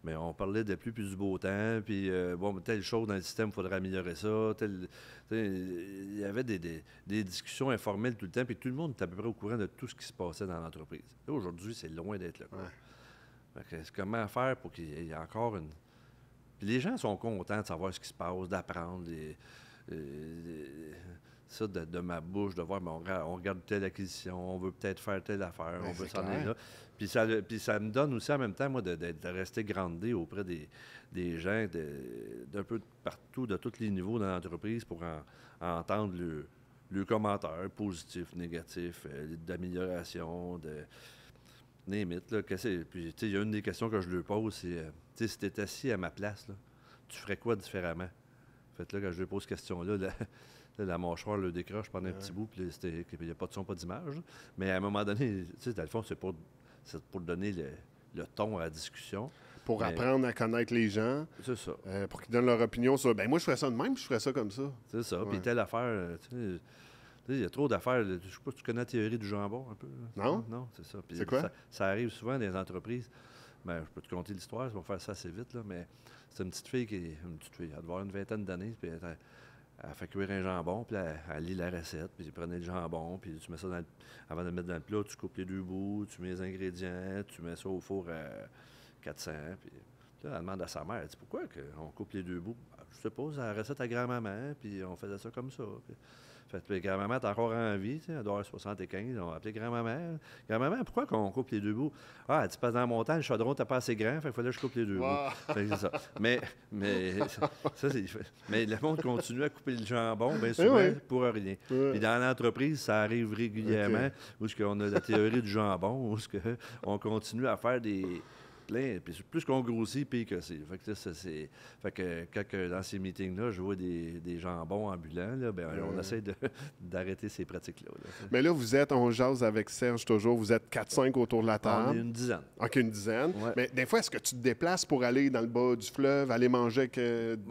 Mais on parlait de pluie puis du beau temps, puis telle chose dans le système, il faudrait améliorer ça. Il y avait des discussions informelles tout le temps, puis tout le monde était à peu près au courant de tout ce qui se passait dans l'entreprise. Aujourd'hui, c'est loin d'être le cas. Comment faire pour qu'il y ait encore une... Puis les gens sont contents de savoir ce qui se passe, d'apprendre ça de ma bouche, de voir, on regarde telle acquisition, on veut peut-être faire telle affaire, on veut s'en aller là. Puis ça me donne aussi en même temps, moi, de rester grandé auprès des gens d'un peu partout, de tous les niveaux dans l'entreprise pour entendre le commentaire positif, négatif, d'amélioration, limite. Puis, il y a une des questions que je lui pose, c'est si tu étais assis à ma place, là, tu ferais quoi différemment? Fait là, quand je lui pose cette question-là, la mâchoire le décroche pendant un petit bout, puis il n'y a pas de son, pas d'image. Là. Mais à un moment donné, dans le fond, c'est pour donner le ton à la discussion. Pour apprendre à connaître les gens. C'est ça. Pour qu'ils donnent leur opinion sur, moi, je ferais ça de même, puis je ferais ça comme ça. C'est ça. Puis telle affaire, il y a trop d'affaires. Je ne sais pas si tu connais la théorie du jambon un peu. Là. Non? Non, c'est ça. Puis c'est quoi? Ça arrive souvent dans les entreprises. Je peux te conter l'histoire, ça va faire ça assez vite, là, mais c'est une petite fille elle doit avoir une vingtaine d'années, puis elle fait cuire un jambon, puis elle lit la recette, puis tu prenais le jambon, puis tu mets ça avant de le mettre dans le plat, tu coupes les deux bouts, tu mets les ingrédients, tu mets ça au four à 400, puis là, elle demande à sa mère, elle dit, pourquoi on coupe les deux bouts? Je sais pas, c'est la recette à grand-maman, puis on faisait ça comme ça. Puis grand-maman est encore en vie, elle doit avoir 75, on va appeler grand-maman. Grand-maman, pourquoi qu'on coupe les deux bouts? Elle dit, parce que dans mon temps, le chaudron n'était pas assez grand, fait qu'il fallait que je coupe les deux bouts. C'est ça. Mais le monde continue à couper le jambon, bien souvent, pour rien. Puis dans l'entreprise, ça arrive régulièrement, où on a la théorie du jambon, où on continue à faire des... Plein. Puis plus qu'on grossit, pire que c'est. Fait que quand dans ces meetings-là, je vois des jambons ambulants, là, on essaie d'arrêter ces pratiques-là. Mais là, on jase avec Serge toujours, vous êtes 4-5 autour de la table. On est une dizaine. OK, une dizaine. Ouais. Mais des fois, est-ce que tu te déplaces pour aller dans le bas du fleuve, aller manger avec...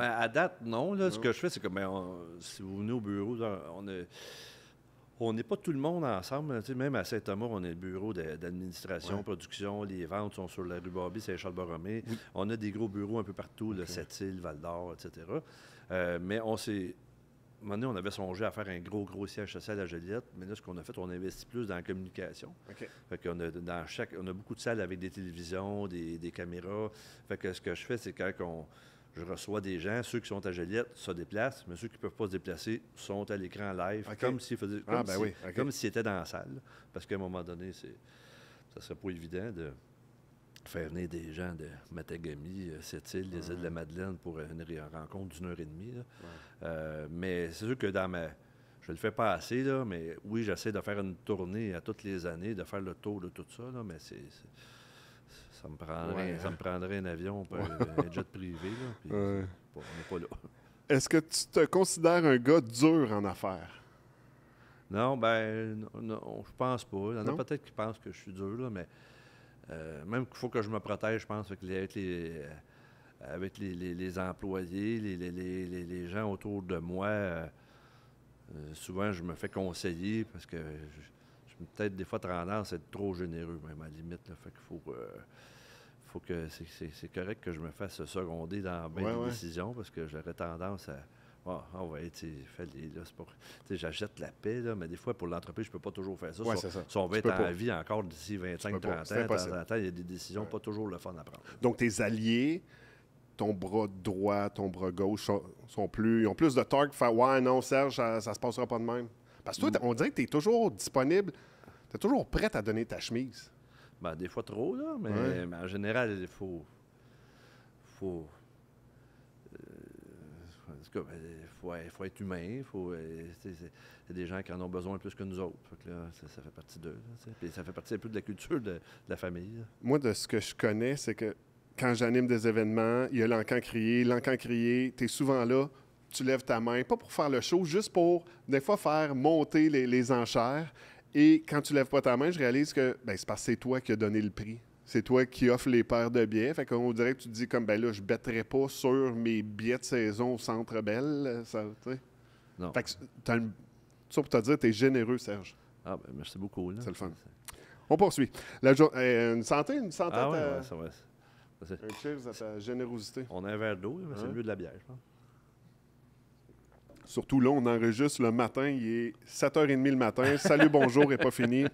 À date, non. Là, ce que je fais, c'est que si vous venez au bureau, on n'est pas tout le monde ensemble. Même à Saint-Thomas, on a le bureau d'administration, production, les ventes sont sur la rue Barbie, Saint-Charles-Borromée. Oui. On a des gros bureaux un peu partout, Sept-Îles, Val-d'Or, etc. Mais moment donné, on avait songé à faire un gros siège social à Joliette, mais là, ce qu'on a fait, on investit plus dans la communication. OK. Fait qu'on a, on a beaucoup de salles avec des télévisions, des caméras. Fait que ce que je fais, c'est quand je reçois des gens, ceux qui sont à Joliette se déplacent, mais ceux qui ne peuvent pas se déplacer sont à l'écran live, OK. comme s'ils faisaient, OK. comme s'ils étaient dans la salle. Parce qu'à un moment donné, ça ne serait pas évident de faire venir des gens de Matagami, Sept-Îles, les îles de la Madeleine pour une rencontre d'1 heure et demie. Là. Mais c'est sûr que je le fais pas assez, là, mais oui, j'essaie de faire une tournée à toutes les années, de faire le tour de tout ça, là, mais ça me prendrait un avion, un jet privé, là, puis on n'est pas là. Est-ce que tu te considères un gars dur en affaires? Non, non, je pense pas. Il y en Non? a peut-être qui pensent que je suis dur, là, mais même qu'il faut que je me protège, je pense, avec les employés, les gens autour de moi. Souvent, je me fais conseiller parce que j'ai peut-être des fois tendance à être trop généreux, même à la limite. Là. Fait qu'il faut que c'est correct que je me fasse seconder dans bien des décisions parce que j'aurais tendance à. Fallait, là, c'est pour. J'achète la paix, là, mais des fois, pour l'entreprise, je peux pas toujours faire ça. Ouais, c'est ça. Si on va être en vie encore d'ici 25-30 ans, de temps en temps, il y a des décisions pas toujours le fun à prendre. Donc, tes alliés, ton bras droit, ton bras gauche, ils ont plus de torque pour faire « Ouais, non, Serge, ça se passera pas de même. » Parce que toi, on dirait que tu es toujours disponible, tu es toujours prêt à donner ta chemise. Ben, des fois trop, là, mais en général, il faut être humain. Il y a des gens qui en ont besoin plus que nous autres. Fait que là, ça fait partie d'eux. Puis ça fait partie un peu de la culture de la famille. Là. Moi, de ce que je connais, c'est que quand j'anime des événements, il y a l'encan crié, tu es souvent là, tu lèves ta main, pas pour faire le show, juste pour, des fois, faire monter les enchères. Et quand tu lèves pas ta main, je réalise que c'est parce que c'est toi qui as donné le prix. C'est toi qui offres les paires de billets. Fait qu'on dirait que tu te dis comme, là, je ne bêterai pas sur mes billets de saison au Centre Bell. Non. Fait que ça pour te dire, tu es généreux, Serge. Ah, merci beaucoup. Là. C'est le fun. On poursuit. Une santé? Ah oui, ça va. Un cheers à ta générosité. On a un verre d'eau, mais c'est mieux de la bière, je pense. Surtout là, on enregistre le matin. Il est 7h30 le matin. Salut, bonjour, n'est pas fini.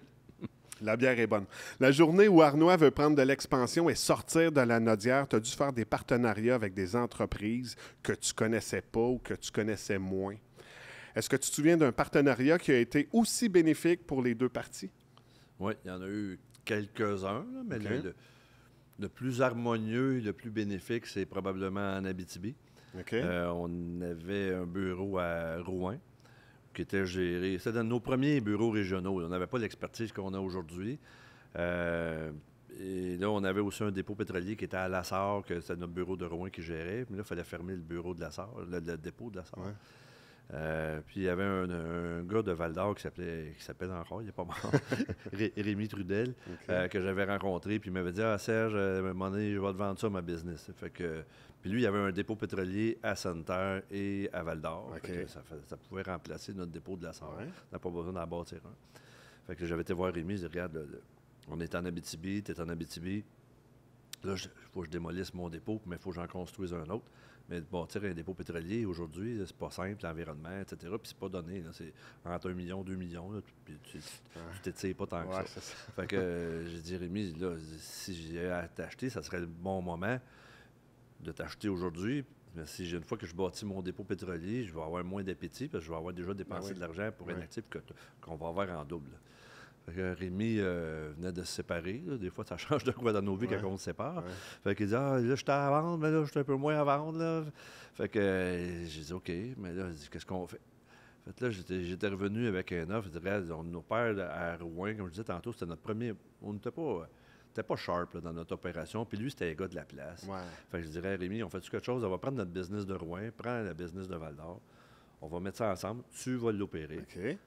La bière est bonne. La journée où Arnois veut prendre de l'expansion et sortir de la Nodière, tu as dû faire des partenariats avec des entreprises que tu connaissais pas ou que tu connaissais moins. Est-ce que tu te souviens d'un partenariat qui a été aussi bénéfique pour les deux parties? Oui, il y en a eu quelques-uns, là, mais le plus harmonieux et le plus bénéfique, c'est probablement en Abitibi. Okay. On avait un bureau à Rouyn qui était géré. C'était dans nos premiers bureaux régionaux. On n'avait pas l'expertise qu'on a aujourd'hui. Et là, on avait aussi un dépôt pétrolier qui était à Lassar, que c'était notre bureau de Rouyn qui gérait. Mais là, il fallait fermer le bureau de Lassar, le dépôt de Lassar. Ouais. Puis il y avait un gars de Val-d'Or qui s'appelle encore, il n'est pas mort, Rémi Trudel, que j'avais rencontré. Puis il m'avait dit « Ah, Serge, à un moment donné, je vais te vendre ça, ma business. » Fait que, puis lui, il y avait un dépôt pétrolier à Sainte-Terre et à Val-d'Or. Ça pouvait remplacer notre dépôt de Lassar. On n'a pas besoin d'en bâtir un. Fait que j'avais été voir Rémi, je dis « Regarde, on est en Abitibi, tu es en Abitibi. Là, il faut que je démolisse mon dépôt, mais il faut que j'en construise un autre. Mais bâtir un dépôt pétrolier, aujourd'hui, c'est pas simple, l'environnement, etc. Puis c'est pas donné. Là, c'est entre 1 million, 2 millions. Là, puis tu t'étires pas tant que ça. Fait que j'ai dit, Rémi, là, si j'ai à t'acheter, ça serait le bon moment de t'acheter aujourd'hui. Mais si une fois que je bâtis mon dépôt pétrolier, je vais avoir moins d'appétit parce que je vais avoir déjà dépensé de l'argent pour un actif qu'on va avoir en double. Fait que Rémi venait de se séparer. Là. Des fois, ça change de quoi dans nos vies quand on se sépare. Fait qu'il dit « Ah, là, j'étais à vendre, mais là, je suis un peu moins à vendre. » Là. Fait que j'ai dit « OK, mais là, qu'est-ce qu'on fait? » Fait que là, j'étais revenu avec un offre. Je dirais, nos pères à Rouyn, comme je disais tantôt, c'était notre premier... On n'était pas sharp là, dans notre opération. Puis lui, c'était un gars de la place. Ouais. Fait que je dirais, Rémi, on fait-tu quelque chose? On va prendre notre business de Rouyn, prends le business de Val-d'Or. On va mettre ça ensemble. Tu vas l'opérer. OK.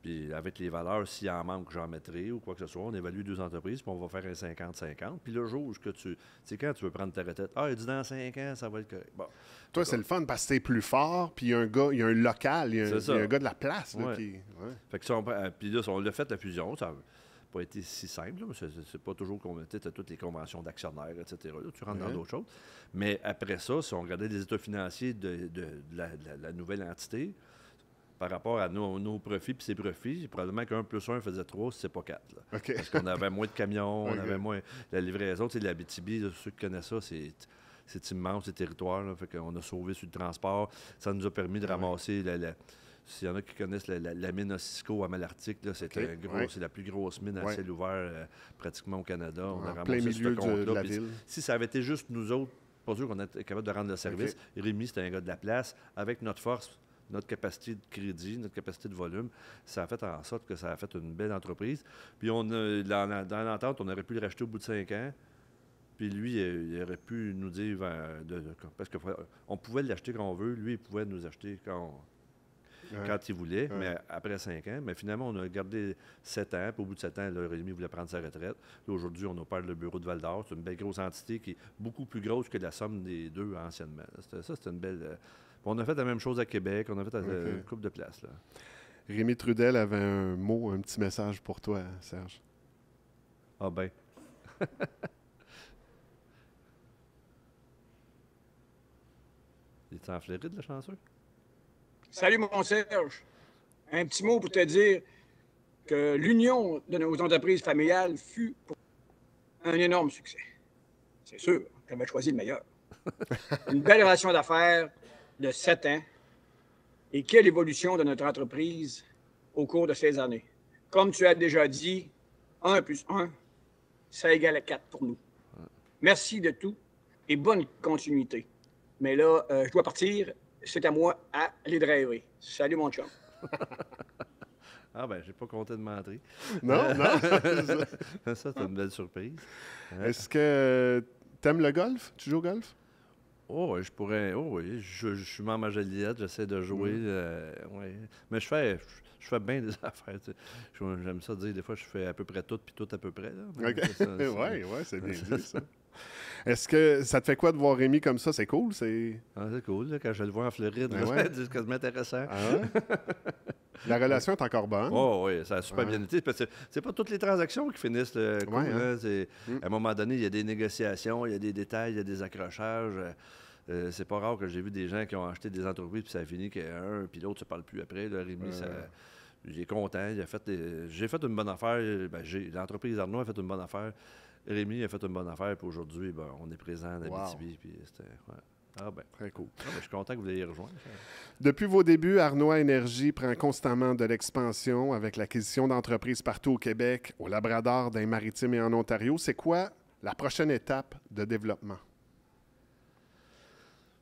Puis avec les valeurs, s'il en manque, j'en mettrai ou quoi que ce soit, on évalue 2 entreprises, puis on va faire un 50-50. Puis le jour où tu sais, quand tu veux prendre ta retraite, il dit dans 5 ans, ça va être correct. Bon. Toi, c'est le fun parce que c'est plus fort, puis il y a un gars, il y a un local, il y a un gars de la place. Là, qui... Fait que puis là, on l'a fait la fusion, ça n'a pas été si simple, là, c'est pas toujours qu'on mettait toutes les conventions d'actionnaires, etc. Là, tu rentres dans d'autres choses. Mais après ça, si on regardait les états financiers de la nouvelle entité, par rapport à nos profits puis ses profits, probablement qu'un plus un faisait 3, si c'est pas 4. Là. OK. Parce qu'on avait moins de camions, on avait moins... La livraison, tu sais, l'Abitibi, là, ceux qui connaissent ça, c'est immense, ces territoires. Là, fait qu'on a sauvé sur le transport. Ça nous a permis de ramasser s'il y en a qui connaissent la mine Osisko à Malartic, c'est c'est la plus grosse mine à ciel ouvert pratiquement au Canada. On a plein ramassé milieu ce compte-là. de la ville. Si ça avait été juste nous autres, pas sûr qu'on était capable de rendre le service. Rémi, c'était un gars de la place. Avec notre force, notre capacité de crédit, notre capacité de volume, ça a fait en sorte que ça a fait une belle entreprise. Puis dans l'entente, on aurait pu le racheter au bout de 5 ans. Puis lui, il aurait pu nous dire, parce qu'on pouvait l'acheter quand on veut, lui, il pouvait nous acheter quand il voulait, mais après 5 ans. Mais finalement, on a gardé 7 ans. Puis au bout de 7 ans, là, Rémi voulait prendre sa retraite. Là, aujourd'hui, on opère le bureau de Val-d'Or. C'est une belle grosse entité qui est beaucoup plus grosse que la somme des deux anciennement. C'était une belle... On a fait la même chose à Québec. On a fait une couple de places. Là. Rémi Trudel avait un petit message pour toi, Serge. Ah ben. Il est en Floride, le chanceux? Salut, mon Serge. Un petit mot pour te dire que l'union de nos entreprises familiales fut pour un énorme succès. C'est sûr, j'avais choisi le meilleur. Une belle relation d'affaires de 7 ans. Et quelle évolution de notre entreprise au cours de ces années. Comme tu as déjà dit, 1 plus 1, ça égale 4 pour nous. Merci de tout et bonne continuité. Mais là, je dois partir. C'est à moi à aller driver. Salut, mon chum. Ah ben, j'ai pas compté de mentir. Non, non. Ça, c'est une belle surprise. Est-ce que t'aimes le golf? Tu joues au golf? Oh oui, je pourrais. Oh oui, je suis membre à Joliette, j'essaie de jouer. Ouais. Mais je fais bien des affaires. Tu sais. J'aime ça dire, des fois, je fais à peu près tout, puis tout à peu près. Là. OK. Oui, c'est bien dit, ça. Est-ce que ça te fait quoi de voir Rémi comme ça? C'est cool? C'est cool, là, quand je le vois en Floride. Ben C'est quasiment intéressant. Ah ouais? La relation est encore bonne. Oh oui, ça a super bien été. Parce que c'est pas toutes les transactions qui finissent cool. Hein? À un moment donné, il y a des négociations, il y a des détails, il y a des accrochages. C'est pas rare que j'ai vu des gens qui ont acheté des entreprises puis ça a fini qu'un puis l'autre ne se parle plus après. Là, Rémi, il est content. J'ai fait une bonne affaire. L'entreprise Arnaud a fait une bonne affaire. Rémi a fait une bonne affaire. Puis aujourd'hui, on est présent à Abitibi. Puis c'était... Ah ben. Très cool. Je suis content que vous l'ayez rejoint. Depuis vos débuts, Arnois Énergie prend constamment de l'expansion avec l'acquisition d'entreprises partout au Québec, au Labrador, dans les Maritimes et en Ontario. C'est quoi la prochaine étape de développement?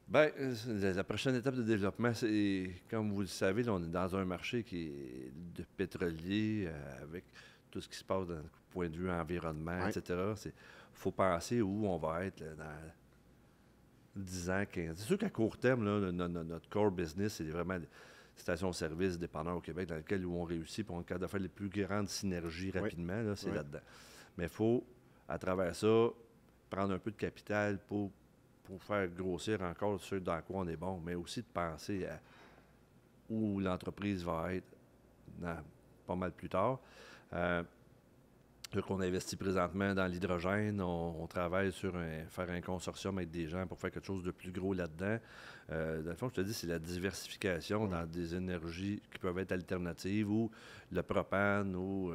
Bien, la prochaine étape de développement, c'est, comme vous le savez, là, on est dans un marché qui est de pétrolier, avec tout ce qui se passe d'un point de vue environnement, etc. Il faut penser où on va être là, dans 10 ans, 15 ans. C'est sûr qu'à court terme, là, notre core business, c'est vraiment les stations-service dépendants au Québec dans lesquelles on réussit pour on est capable de faire les plus grandes synergies rapidement. Là, c'est là-dedans. Mais il faut, à travers ça, prendre un peu de capital pour faire grossir encore ceux dans quoi on est bon, mais aussi de penser à où l'entreprise va être pas mal plus tard. Donc on investit présentement dans l'hydrogène. On travaille sur faire un consortium avec des gens pour faire quelque chose de plus gros là-dedans. Dans le fond, je te dis, c'est la diversification dans des énergies qui peuvent être alternatives ou le propane ou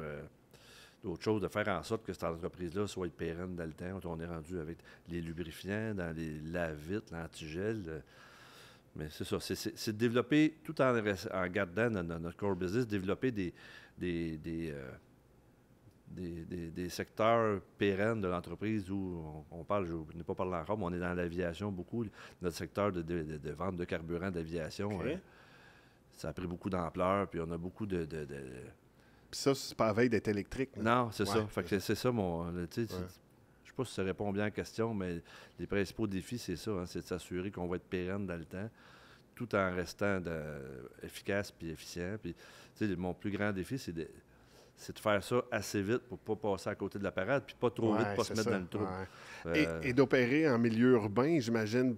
d'autres choses, de faire en sorte que cette entreprise-là soit pérenne dans le temps. On est rendu avec les lubrifiants, dans les lave-vitres, l'antigel. Mais c'est ça, c'est de développer, tout en gardant dans notre core business, développer des secteurs pérennes de l'entreprise où on parle, je n'ai pas parlé encore, mais on est dans l'aviation beaucoup. Notre secteur de vente de carburant d'aviation, ça a pris beaucoup d'ampleur, puis on a beaucoup de Puis ça, c'est pas la veille d'être électrique. Là. Non, c'est ça. Fait que c'est ça mon... Je ne sais pas si ça répond bien à la question, mais les principaux défis, c'est ça. Hein, c'est de s'assurer qu'on va être pérenne dans le temps, tout en restant efficace puis efficient. Puis, mon plus grand défi, c'est de faire ça assez vite pour ne pas passer à côté de la parade, puis pas trop vite, pas se mettre dans le trou. Et d'opérer en milieu urbain, j'imagine,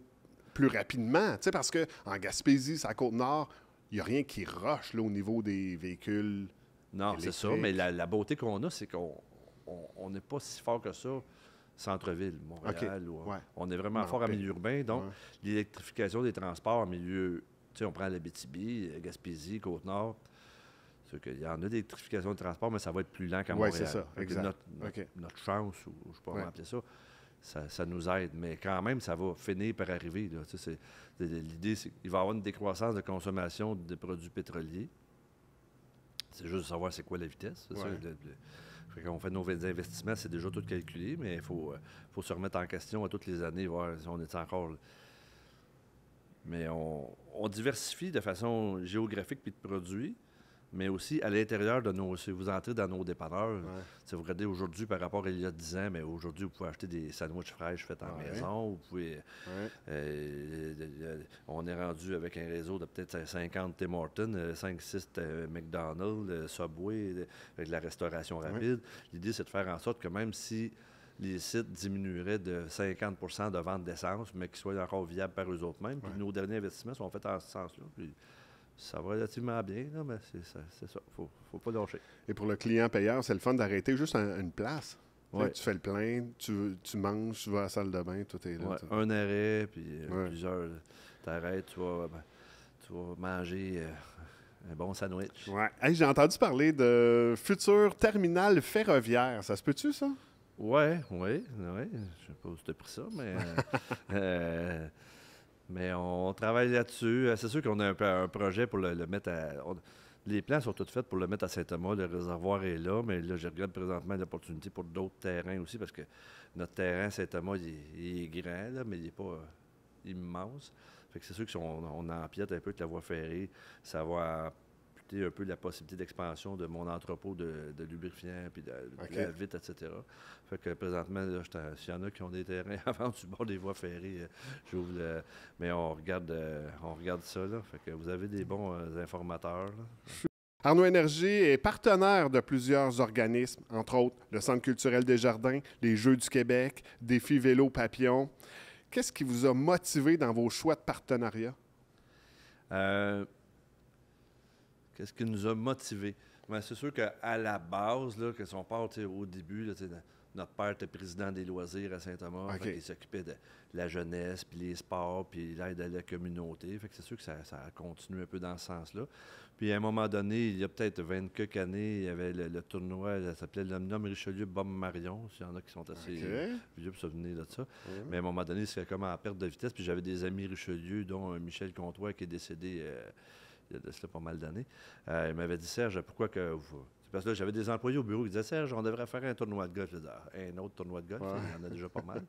plus rapidement. Parce qu'en Gaspésie, c'est à Côte-Nord, il n'y a rien qui roche là, au niveau des véhicules. Non, c'est ça. Mais la beauté qu'on a, c'est qu'on n'est pas si fort que ça centre-ville, Montréal. On est vraiment fort en milieu urbain. Donc, l'électrification des transports en milieu sais, on prend l'Abitibi, Gaspésie, Côte-Nord. C'est sûr qu'il y en a d'électrification de transport, mais ça va être plus lent qu'à Oui, Montréal. c'est ça, Fait que exact. notre chance, ou je ne sais pas comment Ouais. appeler ça, ça nous aide. Mais quand même, ça va finir par arriver. Là. Tu sais, l'idée, c'est qu'il va y avoir une décroissance de consommation de produits pétroliers. C'est juste de savoir c'est quoi la vitesse. C'est ça, Ouais. Fait qu'on fait nos investissements, c'est déjà tout calculé, mais il faut se remettre en question à toutes les années, voir si on est encore là. Mais on diversifie de façon géographique puis de produits, mais aussi à l'intérieur de nos... Si vous entrez dans nos dépanneurs, Ouais. si vous regardez aujourd'hui par rapport à il y a 10 ans, mais aujourd'hui, vous pouvez acheter des sandwichs fraîches faits en Ouais. maison. Vous pouvez... Ouais. on est rendu avec un réseau de peut-être 50 Tim Hortons, 5-6 McDonald's, Subway, avec de la restauration rapide. L'idée, c'est de faire en sorte que même si les sites diminueraient de 50 de vente d'essence, mais qu'ils soient encore viables par eux autres mêmes. Puis nos derniers investissements sont faits en ce sens-là. Puis ça va relativement bien, là, mais c'est ça. Faut pas lâcher. Et pour le client payeur, c'est le fun d'arrêter juste à une place. Tu sais, Ouais. Tu fais le plein, tu manges, tu vas à la salle de bain, tout est là. Ouais, tout. un arrêt, puis Ouais. plusieurs. T'arrêtes, tu vas manger un bon sandwich. Ouais. Hey, j'ai entendu parler de futur terminal ferroviaire. Ça se peut-tu, ça? Oui. Je sais pas où tu as pris ça, mais, mais on travaille là-dessus. C'est sûr qu'on a un projet pour le mettre à... les plans sont tous faits pour le mettre à Saint-Thomas. Le réservoir est là, mais là, je regarde présentement l'opportunité pour d'autres terrains aussi, parce que notre terrain Saint-Thomas, il est grand, là, mais il n'est pas immense. Fait que c'est sûr que si on empiète un peu de la voie ferrée, ça va amputer un peu la possibilité d'expansion de mon entrepôt de lubrifiants, puis de la vitre, etc. Fait que présentement, là, s'il y en a qui ont des terrains à vendre sur le bord des voies ferrées, j'ouvre le... Mais on regarde ça, là. Fait que vous avez des bons informateurs, là. Arnaud Énergie est partenaire de plusieurs organismes, entre autres le Centre culturel des Jardins, les Jeux du Québec, Défi Vélo Papillon. Qu'est-ce qui vous a motivé dans vos choix de partenariat? Qu'est-ce qui nous a motivés? Ben, c'est sûr qu'à la base, là, que si on part au début, là, notre père était président des loisirs à Saint-Thomas. OK. Il s'occupait de la jeunesse, puis les sports, puis l'aide à la communauté. Fait que c'est sûr que ça a continué un peu dans ce sens-là. Puis à un moment donné, il y a peut-être 20 quelques années, il y avait le tournoi, ça s'appelait l'Omnium Richelieu Bob Marion. S'il y en a qui sont assez vieux pour se souvenir de ça. Mais à un moment donné, c'était comme en perte de vitesse. Puis j'avais des amis Richelieu, dont Michel Comtois, qui est décédé il y a de cela pas mal d'années. Il m'avait dit, Serge, pourquoi que vous... Parce que là, j'avais des employés au bureau qui disaient, Serge, on devrait faire un tournoi de golf. Je disais, un autre tournoi de golf, il y en a déjà pas mal.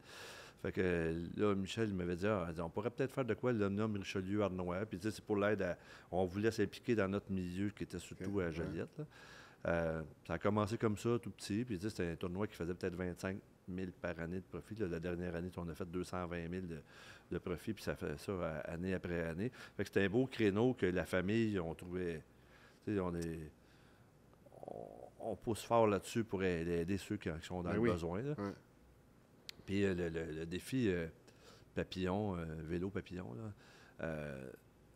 Fait que là, Michel il m'avait dit, on pourrait peut-être faire de quoi l'Omnium Richelieu Arnois. Puis tu sais, c'est pour l'aide à... On voulait s'impliquer dans notre milieu, qui était surtout à Joliette. Là. Ça a commencé comme ça, tout petit. Puis tu sais, c'était un tournoi qui faisait peut-être 25 000 par année de profit. Là, la dernière année, on a fait 220 000 de profit, puis ça fait ça année après année. Fait que c'était un beau créneau que la famille, on trouvait... Tu sais, on pousse fort là-dessus pour aider ceux qui sont dans le besoin. Là. Ouais. Puis le défi papillon, vélo papillon, là,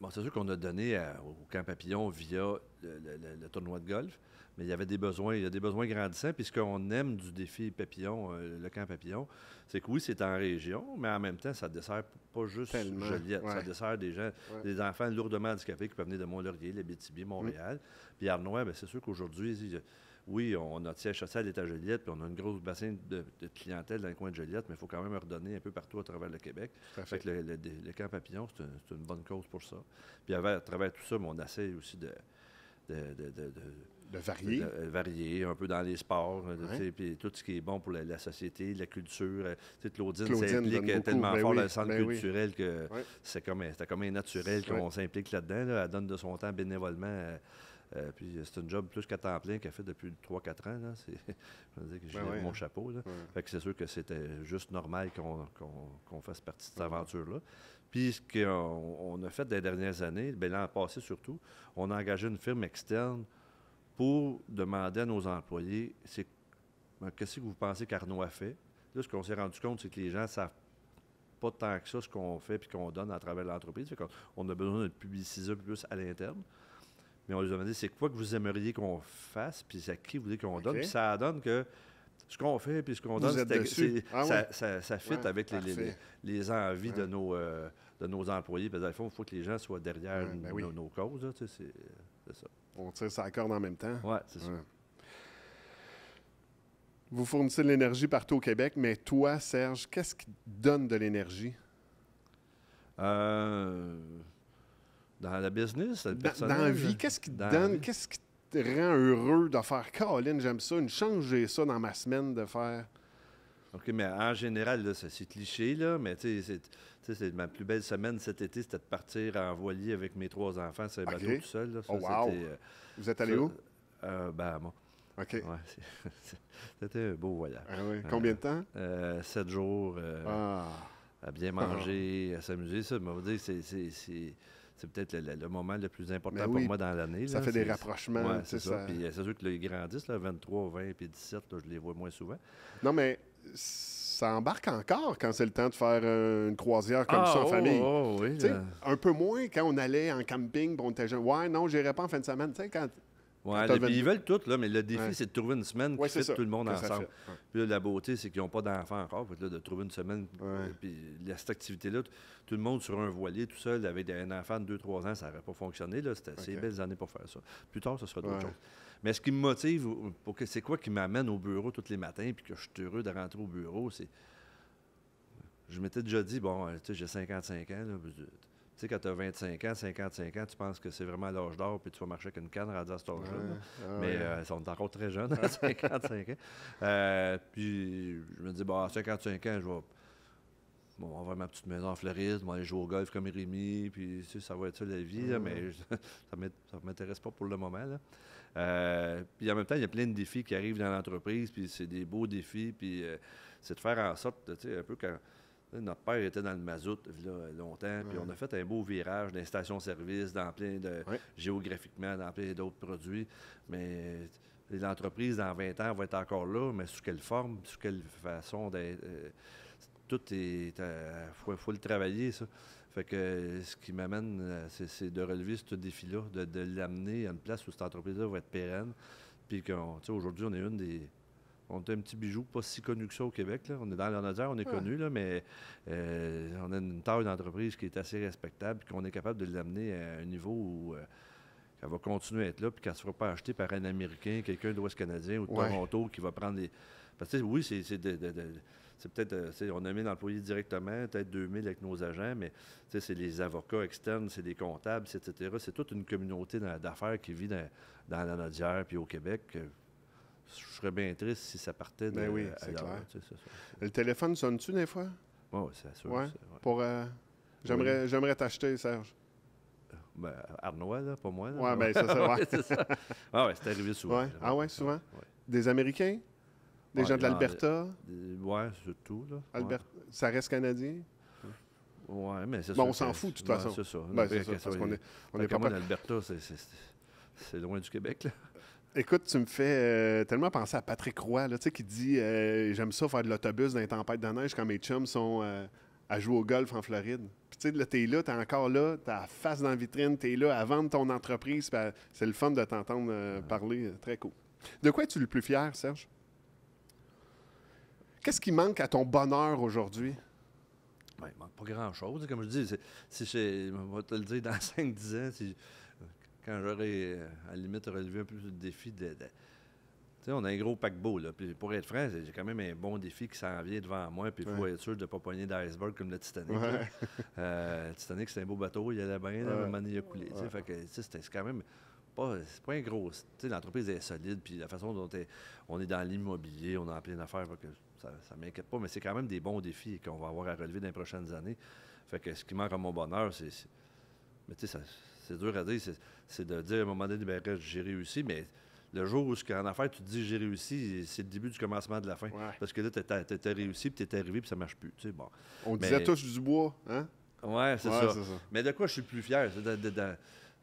bon, c'est sûr qu'on a donné au camp papillon via le tournoi de golf, mais il y avait des besoins, il y a des besoins grandissants. Puis ce qu'on aime du défi papillon, le camp papillon, c'est que oui, c'est en région, mais en même temps, ça dessert pas juste Joliette. Ça dessert des gens, des enfants lourdement handicapés qui peuvent venir de Mont-Laurier, l'Abitibi, Montréal. Puis Arnois, bien, c'est sûr qu'aujourd'hui, oui, on a notre siège social est à Joliette, puis on a une grosse bassin de clientèle dans le coin de Joliette, mais il faut quand même redonner un peu partout à travers le Québec. Fait que le camp papillon, c'est une bonne cause pour ça. Puis à travers tout ça, on essaie aussi de varier. De varier un peu dans les sports, puis tout ce qui est bon pour la société, la culture. Claudine s'implique tellement fort dans le centre culturel que c'était comme un naturel qu'on s'implique là-dedans. Là. Elle donne de son temps bénévolement. Puis c'est un job plus qu'à temps plein qu'elle fait depuis 3-4 ans. Là. Je veux dire que j'ai mon chapeau. Là. Fait que c'est sûr que c'était juste normal qu'on fasse partie de cette aventure-là. Puis ce qu'on a fait dans les dernières années, bien, l'an passé surtout, on a engagé une firme externe pour demander à nos employés, qu'est-ce que vous pensez qu'Arnaud a fait? Là, ce qu'on s'est rendu compte, c'est que les gens ne savent pas tant que ça ce qu'on fait et qu'on donne à travers l'entreprise. Fait qu'on a besoin de le publiciser un peu plus à l'interne. Mais on lui a demandé, c'est quoi que vous aimeriez qu'on fasse, puis à qui vous voulez qu'on donne. Puis ça donne que Ce qu'on fait puis ce qu'on Vous donne, êtes dessus? Ah ouais? ça fit Ouais, avec parfait. les envies Ouais. de nos employés. Parce que dans le fond, il faut que les gens soient derrière Ouais, ben oui. nos causes. Là, tu sais, c'est ça. On tire sa corde en même temps. Oui, c'est ça. Ouais. Vous fournissez de l'énergie partout au Québec, mais toi, Serge, qu'est-ce qui te donne de l'énergie? Dans la business, le Dans personnel. la vie, qu'est-ce qui te dans la donne, vie. qu'est-ce qui te rend heureux de faire? Caroline, j'aime ça, une chance, j'ai ça dans ma semaine de faire. OK, mais en général, là, c'est cliché, là, mais tu sais, c'est ma plus belle semaine cet été, c'était de partir en voilier avec mes 3 enfants sur un OK. bateau tout seul. Là. Ça, Oh, wow! c'était, Vous êtes allé ça, où? Ben, moi. OK. Ouais, c'était un beau voyage. Ah oui. Combien de temps? 7 jours, Ah, à bien manger, à s'amuser. Ça, on va dire, c'est peut-être le moment le plus important Ben pour oui. moi dans l'année. ça là. fait des C'est- rapprochements. Ouais, tu c'est sais, ça. Puis c'est sûr que là, ils grandissent, là, 23, 20 puis 17, là, je les vois moins souvent. Non, mais ça embarque encore quand c'est le temps de faire une croisière comme ça en famille. Oui. Tu sais, un peu moins quand on allait en camping, puis on était jeune. Ouais, non, j'irai pas en fin de semaine. Tu sais, quand. Ouais, t'as puis ils 22. veulent tout, là, mais le défi, Ouais. c'est de trouver une semaine Ouais, qui c'est fait ça, tout le monde que ça ensemble. fait. Ouais. Puis là, la beauté, c'est qu'ils n'ont pas d'enfants encore. Fait que là, de trouver une semaine, Ouais. puis cette activité-là, tout le monde sur un voilier tout seul avec un enfant de 2-3 ans, ça n'aurait pas fonctionné. Là. C'est OK. belles années pour faire ça. Plus tard, ce sera d'autres Ouais. choses. Mais ce qui me motive, c'est quoi qui m'amène au bureau tous les matins, puis que je suis heureux de rentrer au bureau, c'est. Je m'étais déjà dit, bon, tu sais, j'ai 55 ans, là, tu sais, quand tu as 25 ans, 55 ans, tu penses que c'est vraiment l'âge d'or, puis tu vas marcher avec une canne rendue à cet âge-là. là. Ouais. Ah, Mais ouais. ils sont encore très jeunes, à 55 ans. Puis je me dis, bon, à 55 ans, je vais avoir ma petite maison en Floride, je vais aller jouer au golf comme Rémi, puis tu sais, ça va être ça la vie, là, mais ça ne m'intéresse pas pour le moment. Là. Puis en même temps, il y a plein de défis qui arrivent dans l'entreprise, puis c'est des beaux défis, puis c'est de faire en sorte, tu sais, un peu quand. Notre père était dans le mazout là, longtemps, puis on a fait un beau virage dans les stations-service, dans plein de géographiquement, dans plein d'autres produits. Mais l'entreprise, dans 20 ans, va être encore là, mais sous quelle forme, sous quelle façon d'être. Tout est. Faut le travailler, ça. Fait que ce qui m'amène, c'est de relever ce défi-là, de l'amener à une place où cette entreprise-là va être pérenne. Puis qu'aujourd'hui, on est une des. On est un petit bijou, pas si connu que ça au Québec. Là. On est dans l'Anaudière, on est connu, là, mais on a une taille d'entreprise qui est assez respectable, puis qu'on est capable de l'amener à un niveau où elle va continuer à être là, puis qu'elle ne sera pas achetée par un Américain, quelqu'un d'Ouest canadien ou de Toronto qui va prendre les. Parce que oui, c'est peut-être. On a mis l'employé directement, peut-être 2000 avec nos agents, mais c'est les avocats externes, c'est les comptables, etc. C'est toute une communauté d'affaires qui vit dans l'Anaudière puis au Québec. Je serais bien triste si ça partait de. Ben oui, c'est ailleurs, clair. tu sais, c'est ça. Le téléphone sonne-tu des fois? Oui, c'est sûr. Ouais. c'est- ouais. Pour, j'aimerais t'acheter, Serge. Ben, Arnois, là, pas moi. Là, Ouais, mais- ben c'est ça. Ouais. Ouais, c'est ça. Ah ouais, c'est arrivé souvent. Ouais. là. Ah ouais, souvent? Ouais. Des Américains? Des Ouais, gens de non, l'Alberta? Ouais, c'est tout, là. Alberta? Ça reste canadien? Ouais, mais c'est Bon, sûr on s'en que- fout, de toute ouais, façon. C'est ça. Ben, c'est ça, parce qu'on est pas moi, prêt. l'Alberta, c'est loin du Québec, là. Écoute, tu me fais tellement penser à Patrick Roy, là, tu sais, qui dit j'aime ça faire de l'autobus dans les tempêtes de neige quand mes chums sont à jouer au golf en Floride. Puis tu sais, là, t'es encore là, t'as la face dans la vitrine, t'es là à vendre ton entreprise. C'est le fun de t'entendre parler. Très cool. De quoi es-tu le plus fier, Serge? Qu'est-ce qui manque à ton bonheur aujourd'hui? Ben, il manque pas grand-chose. Comme je dis, on va te le dire dans 5-10 ans, quand j'aurai, à la limite, relevé un peu le défi de tu sais, on a un gros paquebot, là. Puis pour être franc, j'ai quand même un bon défi qui s'en vient devant moi. Puis il faut être sûr de ne pas pogner d'iceberg comme le Titanic. Ouais. Le Titanic, c'est un beau bateau, il allait bien, là, à un moment donné, il a coulé. Tu sais, fait que, tu sais, c'est quand même pas, c'est pas un gros. Tu sais, l'entreprise est solide, puis la façon dont on est dans l'immobilier, on est en pleine affaire, fait que ça ne m'inquiète pas, mais c'est quand même des bons défis qu'on va avoir à relever dans les prochaines années. Fait que ce qui manque à mon bonheur, mais tu sais, c'est dur à dire, c'est de dire à un moment donné, ben, j'ai réussi, mais le jour où, en affaires, tu te dis j'ai réussi, c'est le début du commencement de la fin. Ouais. Parce que là, tu as réussi, puis tu es arrivé, puis ça marche plus. Tu sais, bon. On Mais- disait tous du bois, hein? Ouais, c'est Ouais, ça. c'est ça. Mais de quoi je suis le plus fier, c'est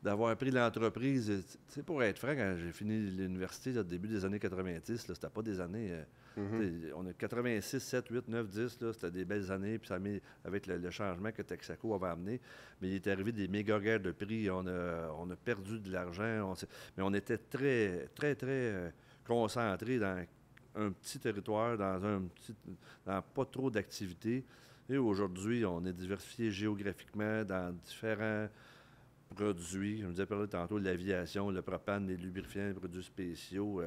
d'avoir pris l'entreprise. Tu sais, pour être franc, quand j'ai fini l'université, là, au début des années 90, là, c'était pas des années. Tu sais, on a 86, 7, 8, 9, 10, là, c'était des belles années, puis ça a mis, avec le changement que Texaco avait amené. Mais il est arrivé des méga guerres de prix, on a perdu de l'argent, mais on était très, très, très concentrés dans un petit territoire, dans pas trop d'activités. Et aujourd'hui, on est diversifié géographiquement dans différents produits. Je vous disais tantôt l'aviation, le propane, les lubrifiants, les produits spéciaux.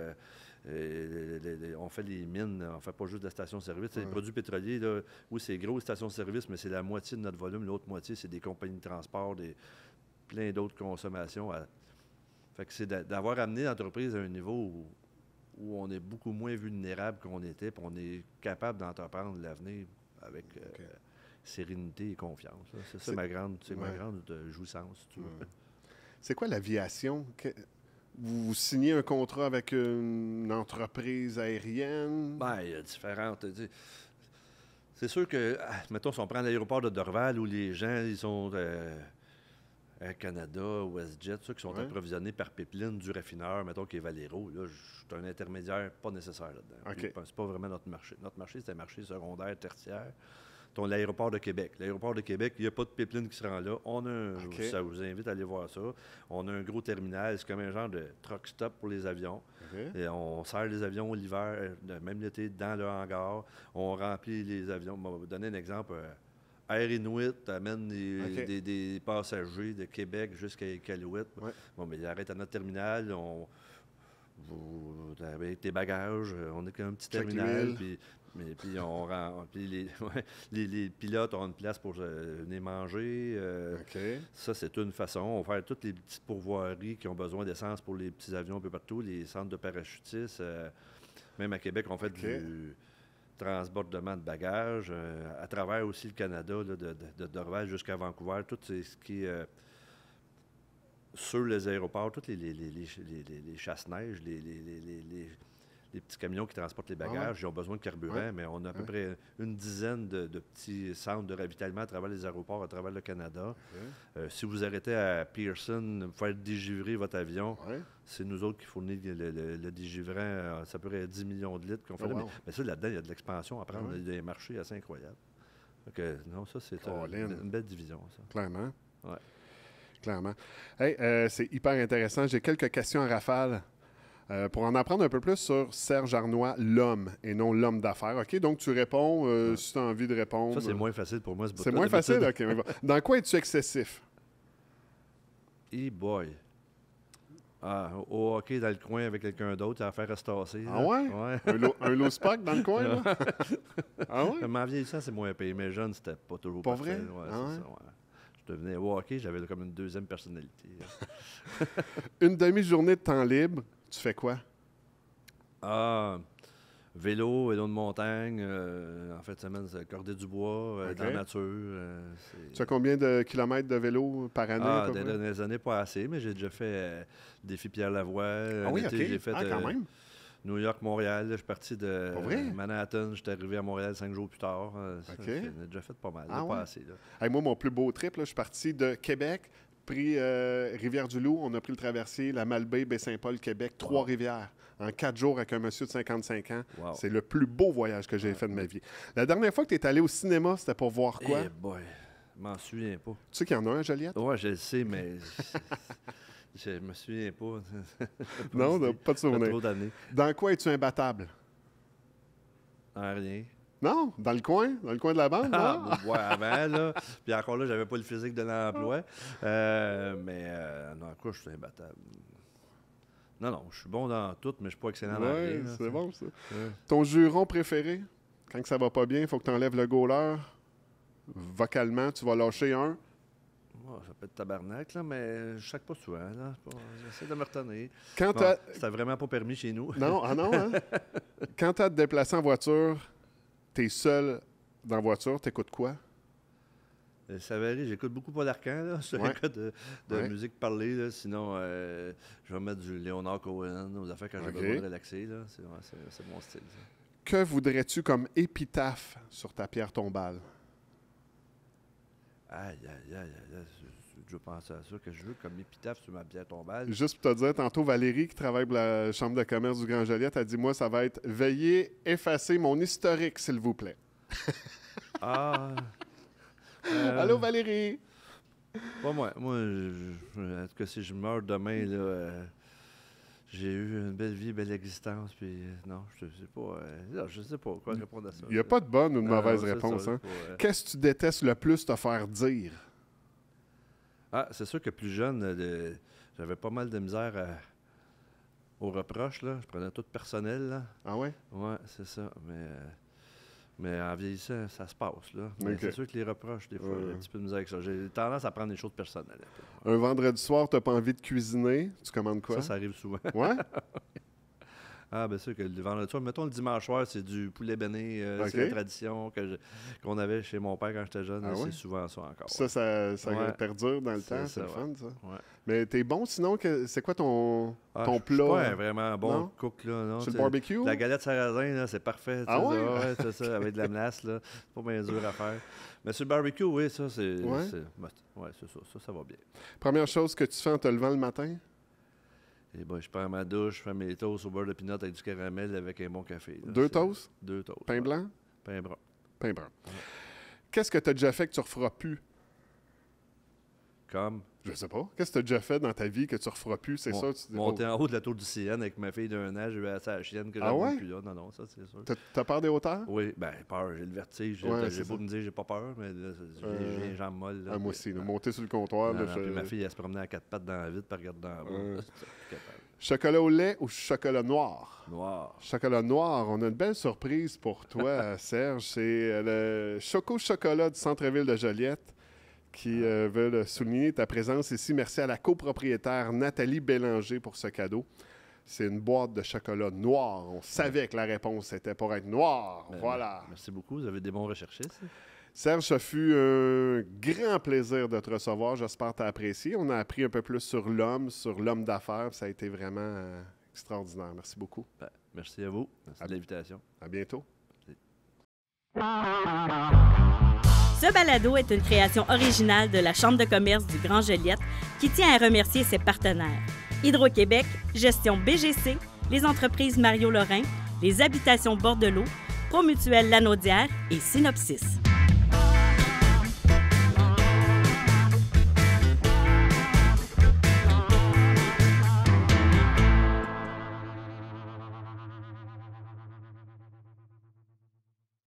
On fait les mines, on ne fait pas juste de la station-service. Les produits pétroliers, là, oui, c'est gros, les stations-service, mais c'est la moitié de notre volume. L'autre moitié, c'est des compagnies de transport, plein d'autres consommations. Fait que c'est d'avoir amené l'entreprise à un niveau où on est beaucoup moins vulnérable qu'on était, puis on est capable d'entreprendre l'avenir avec sérénité et confiance. C'est ça ma grande jouissance, si tu veux. C'est quoi l'aviation? Vous signez un contrat avec une entreprise aérienne? Bien, il y a différentes. C'est sûr que, mettons, si on prend l'aéroport de Dorval, où les gens, ils sont Air Canada, WestJet, ceux qui sont approvisionnés par pipeline du raffineur, mettons, qui est Valero, là, je suis un intermédiaire pas nécessaire là-dedans. Okay. C'est pas vraiment notre marché. Notre marché, c'est un marché secondaire, tertiaire. L'aéroport de Québec. L'aéroport de Québec, il n'y a pas de pipeline qui se rend là. Ça vous invite à aller voir ça. On a un gros terminal, c'est comme un genre de truck stop pour les avions. Et on sert les avions l'hiver, même l'été, dans le hangar. On remplit les avions. Je vais vous donner un exemple. Air Inuit amène des passagers de Québec jusqu'à Iqaluit. Bon, mais ils arrêtent à notre terminal. Vous avez tes bagages. On est comme un petit terminal. Puis les pilotes ont une place pour venir manger. Ça, c'est une façon. On fait toutes les petites pourvoiries qui ont besoin d'essence pour les petits avions un peu partout, les centres de parachutistes. Même à Québec, on fait du transbordement de bagages. À travers aussi le Canada, là, de Dorval jusqu'à Vancouver, tout ce qui est sur les aéroports, tous les chasse-neige, les petits camions qui transportent les bagages, ils ont besoin de carburant, mais on a à peu près une dizaine de petits centres de ravitaillement à travers les aéroports, à travers le Canada. Si vous arrêtez à Pearson, faire dégivrer votre avion, c'est nous autres qui fournissons le dégivrant, ça peut être 10 millions de litres qu'on fait. Mais ça, là-dedans, il y a de l'expansion à prendre. Il y a des marchés assez incroyables. Donc, non, ça, c'est une belle division, ça. Clairement. Ouais. Clairement. Hey, c'est hyper intéressant. J'ai quelques questions en rafale. Pour en apprendre un peu plus sur Serge Arnois, l'homme, et non l'homme d'affaires. OK? Donc, tu réponds si tu as envie de répondre. Ça, c'est moins facile pour moi, ce bout-là. C'est moins facile? OK. Dans quoi es-tu excessif? Boy. Au hockey dans le coin avec quelqu'un d'autre, à faire restasser. Ah ouais? Un low spot dans le coin, là? Ah ouais? Ma vieillissant, c'est moins payé. Mais jeune, c'était pas toujours pas parfait. Vrai? Ouais, c'est ça, ouais. Je devenais au hockey, j'avais comme une deuxième personnalité. Une demi-journée de temps libre, tu fais quoi? Vélo de montagne. En fait, semaine, c'est corder du bois, dans la nature. Tu as combien de kilomètres de vélo par année? Des dernières années, pas assez, mais j'ai déjà fait défi Pierre-Lavoie. Oui, OK. J'ai fait quand même. New York-Montréal. Je suis parti de Manhattan. J'étais arrivé à Montréal 5 jours plus tard. J'ai déjà fait pas mal. Pas assez. Là. Hey, moi, mon plus beau trip, là, je suis parti de Québec, pris Rivière-du-Loup. On a pris le traversier, la Malbaie, Baie-Saint-Paul, Québec, Trois-Rivières. En 4 jours avec un monsieur de 55 ans. Wow. C'est le plus beau voyage que j'ai fait de ma vie. La dernière fois que tu es allé au cinéma, c'était pour voir quoi? Boy, je m'en souviens pas. Tu sais qu'il y en a un, Joliette? Oui, je le sais, mais je me souviens pas. Non, pas de souvenir. Trop d'années. Dans quoi es-tu imbattable? Rien. Non? Dans le coin de la bande? Ouais, avant, là. Puis encore là, j'avais pas le physique de l'emploi. Mais dans quoi je suis imbattable? Non, je suis bon dans tout, mais je suis pas excellent dans rien. Oui, c'est bon, ça. Ton juron préféré? Quand ça va pas bien, il faut que tu enlèves le goaler. Vocalement, tu vas lâcher un. Ça peut être tabarnak, là, mais je ne pas souvent. J'essaie de me retenir. C'était vraiment pas permis chez nous. Non, hein? Quand tu as à te déplacer en voiture, tu es seul dans la voiture, tu écoutes quoi? Ça varie. J'écoute beaucoup Paul Arcand, là. C'est un cas de musique parlée, là. Sinon, je vais mettre du Leonard Cohen aux affaires quand j'ai besoin de relaxer, là. C'est mon style, ça. Que voudrais-tu comme épitaphe sur ta pierre tombale? Aïe. Je pense à ça, que je veux comme épitaphe sur ma pierre tombale. Juste pour te dire, tantôt, Valérie, qui travaille pour la Chambre de commerce du Grand Joliette, a dit, moi, ça va être « Veuillez effacer mon historique, s'il vous plaît. » Allô, Valérie? Pas moi. En tout cas, si je meurs demain, là, J'ai eu une belle vie, belle existence, puis non, je sais pas. Non, je sais pas quoi répondre à ça. Il n'y a pas de bonne ou de mauvaise Non, c'est réponse. ça, Hein? c'est Qu'est-ce que tu détestes le plus te faire dire? Ah, c'est sûr que plus jeune, j'avais pas mal de misère aux reproches, là. Je prenais tout personnel, là. Ah ouais? Ouais, c'est ça. Mais en vieillissant, ça se passe, là. Mais Ok. c'est sûr que les reproches, des fois, j'ai un petit peu de misère avec ça. J'ai tendance à prendre des choses personnelles. un peu. Un vendredi soir, tu n'as pas envie de cuisiner. Tu commandes quoi? Ça arrive souvent. Ouais? Ah, bien sûr que le vendredi soir, mettons le dimanche soir, c'est du poulet béné. Ok. C'est la tradition qu'on avait chez mon père quand j'étais jeune. Ah là, ouais? C'est souvent ça encore. Ça Ouais. perdure dans le C'est temps. ça, C'est le fun, ça. Ouais. Mais t'es bon sinon? C'est quoi ton Ah, ton je suis plat? pas un vraiment bon Non? cook, là. Non, Sur le t'sais, barbecue? La galette sarrasin, là, c'est parfait. Ah t'sais, ouais? ça, c'est ça, avec de la menace, là. C'est pas bien dur à faire. Mais sur le barbecue, oui, ça, c'est... Ouais? Ouais, c'est ça. Ça va bien. Première chose que tu fais en te levant le matin? Et ben, je prends ma douche, je fais mes toasts au beurre de pinot avec du caramel avec un bon café. Là. 2 C'est- toasts? 2 toasts. Pain ouais. blanc? Pain brun. Pain brun. Qu'est-ce que tu as déjà fait que tu referas plus? Comme Je sais pas. Qu'est-ce que tu as déjà fait dans ta vie que tu referas plus? C'est ça? Tu dis, monter en haut de la tour du CN avec ma fille d'un an, j'ai eu assez à la chienne que Ah j'avais ouais? plus là. Non, ça, c'est sûr. T'as peur des hauteurs? Oui, ben peur, j'ai le vertige. Ouais, J'ai c'est beau ça. me dire j'ai pas peur, mais là, j'ai les jambes molles. Là, Ah, moi puis- aussi. Là, monter sur le comptoir. Non, là, non, je- puis ma fille, elle se promenait à quatre pattes dans la vitre, puis elle regarde dans la Ouais. roue. C'est capable. Chocolat au lait ou chocolat noir? Noir. Chocolat noir, on a une belle surprise pour toi, Serge. C'est le Choco Chocolat du centre-ville de Joliette qui veulent souligner ta présence ici. Merci à la copropriétaire Nathalie Bélanger pour ce cadeau. C'est une boîte de chocolat noir. On savait que la réponse était pour être noir. Ben, Voilà. Merci beaucoup. Vous avez des bons recherchistes. Serge, ça fut un grand plaisir de te recevoir. J'espère que tu as apprécié. On a appris un peu plus sur l'homme d'affaires. Ça a été vraiment extraordinaire. Merci beaucoup. Ben, merci à vous. Merci de l'invitation. À bientôt. Ce balado est une création originale de la Chambre de commerce du Grand Joliette qui tient à remercier ses partenaires. Hydro-Québec, Gestion BGC, les entreprises Mario Lorrain, les Habitations Bordelot, Promutuelle Lanaudière et Synopsis.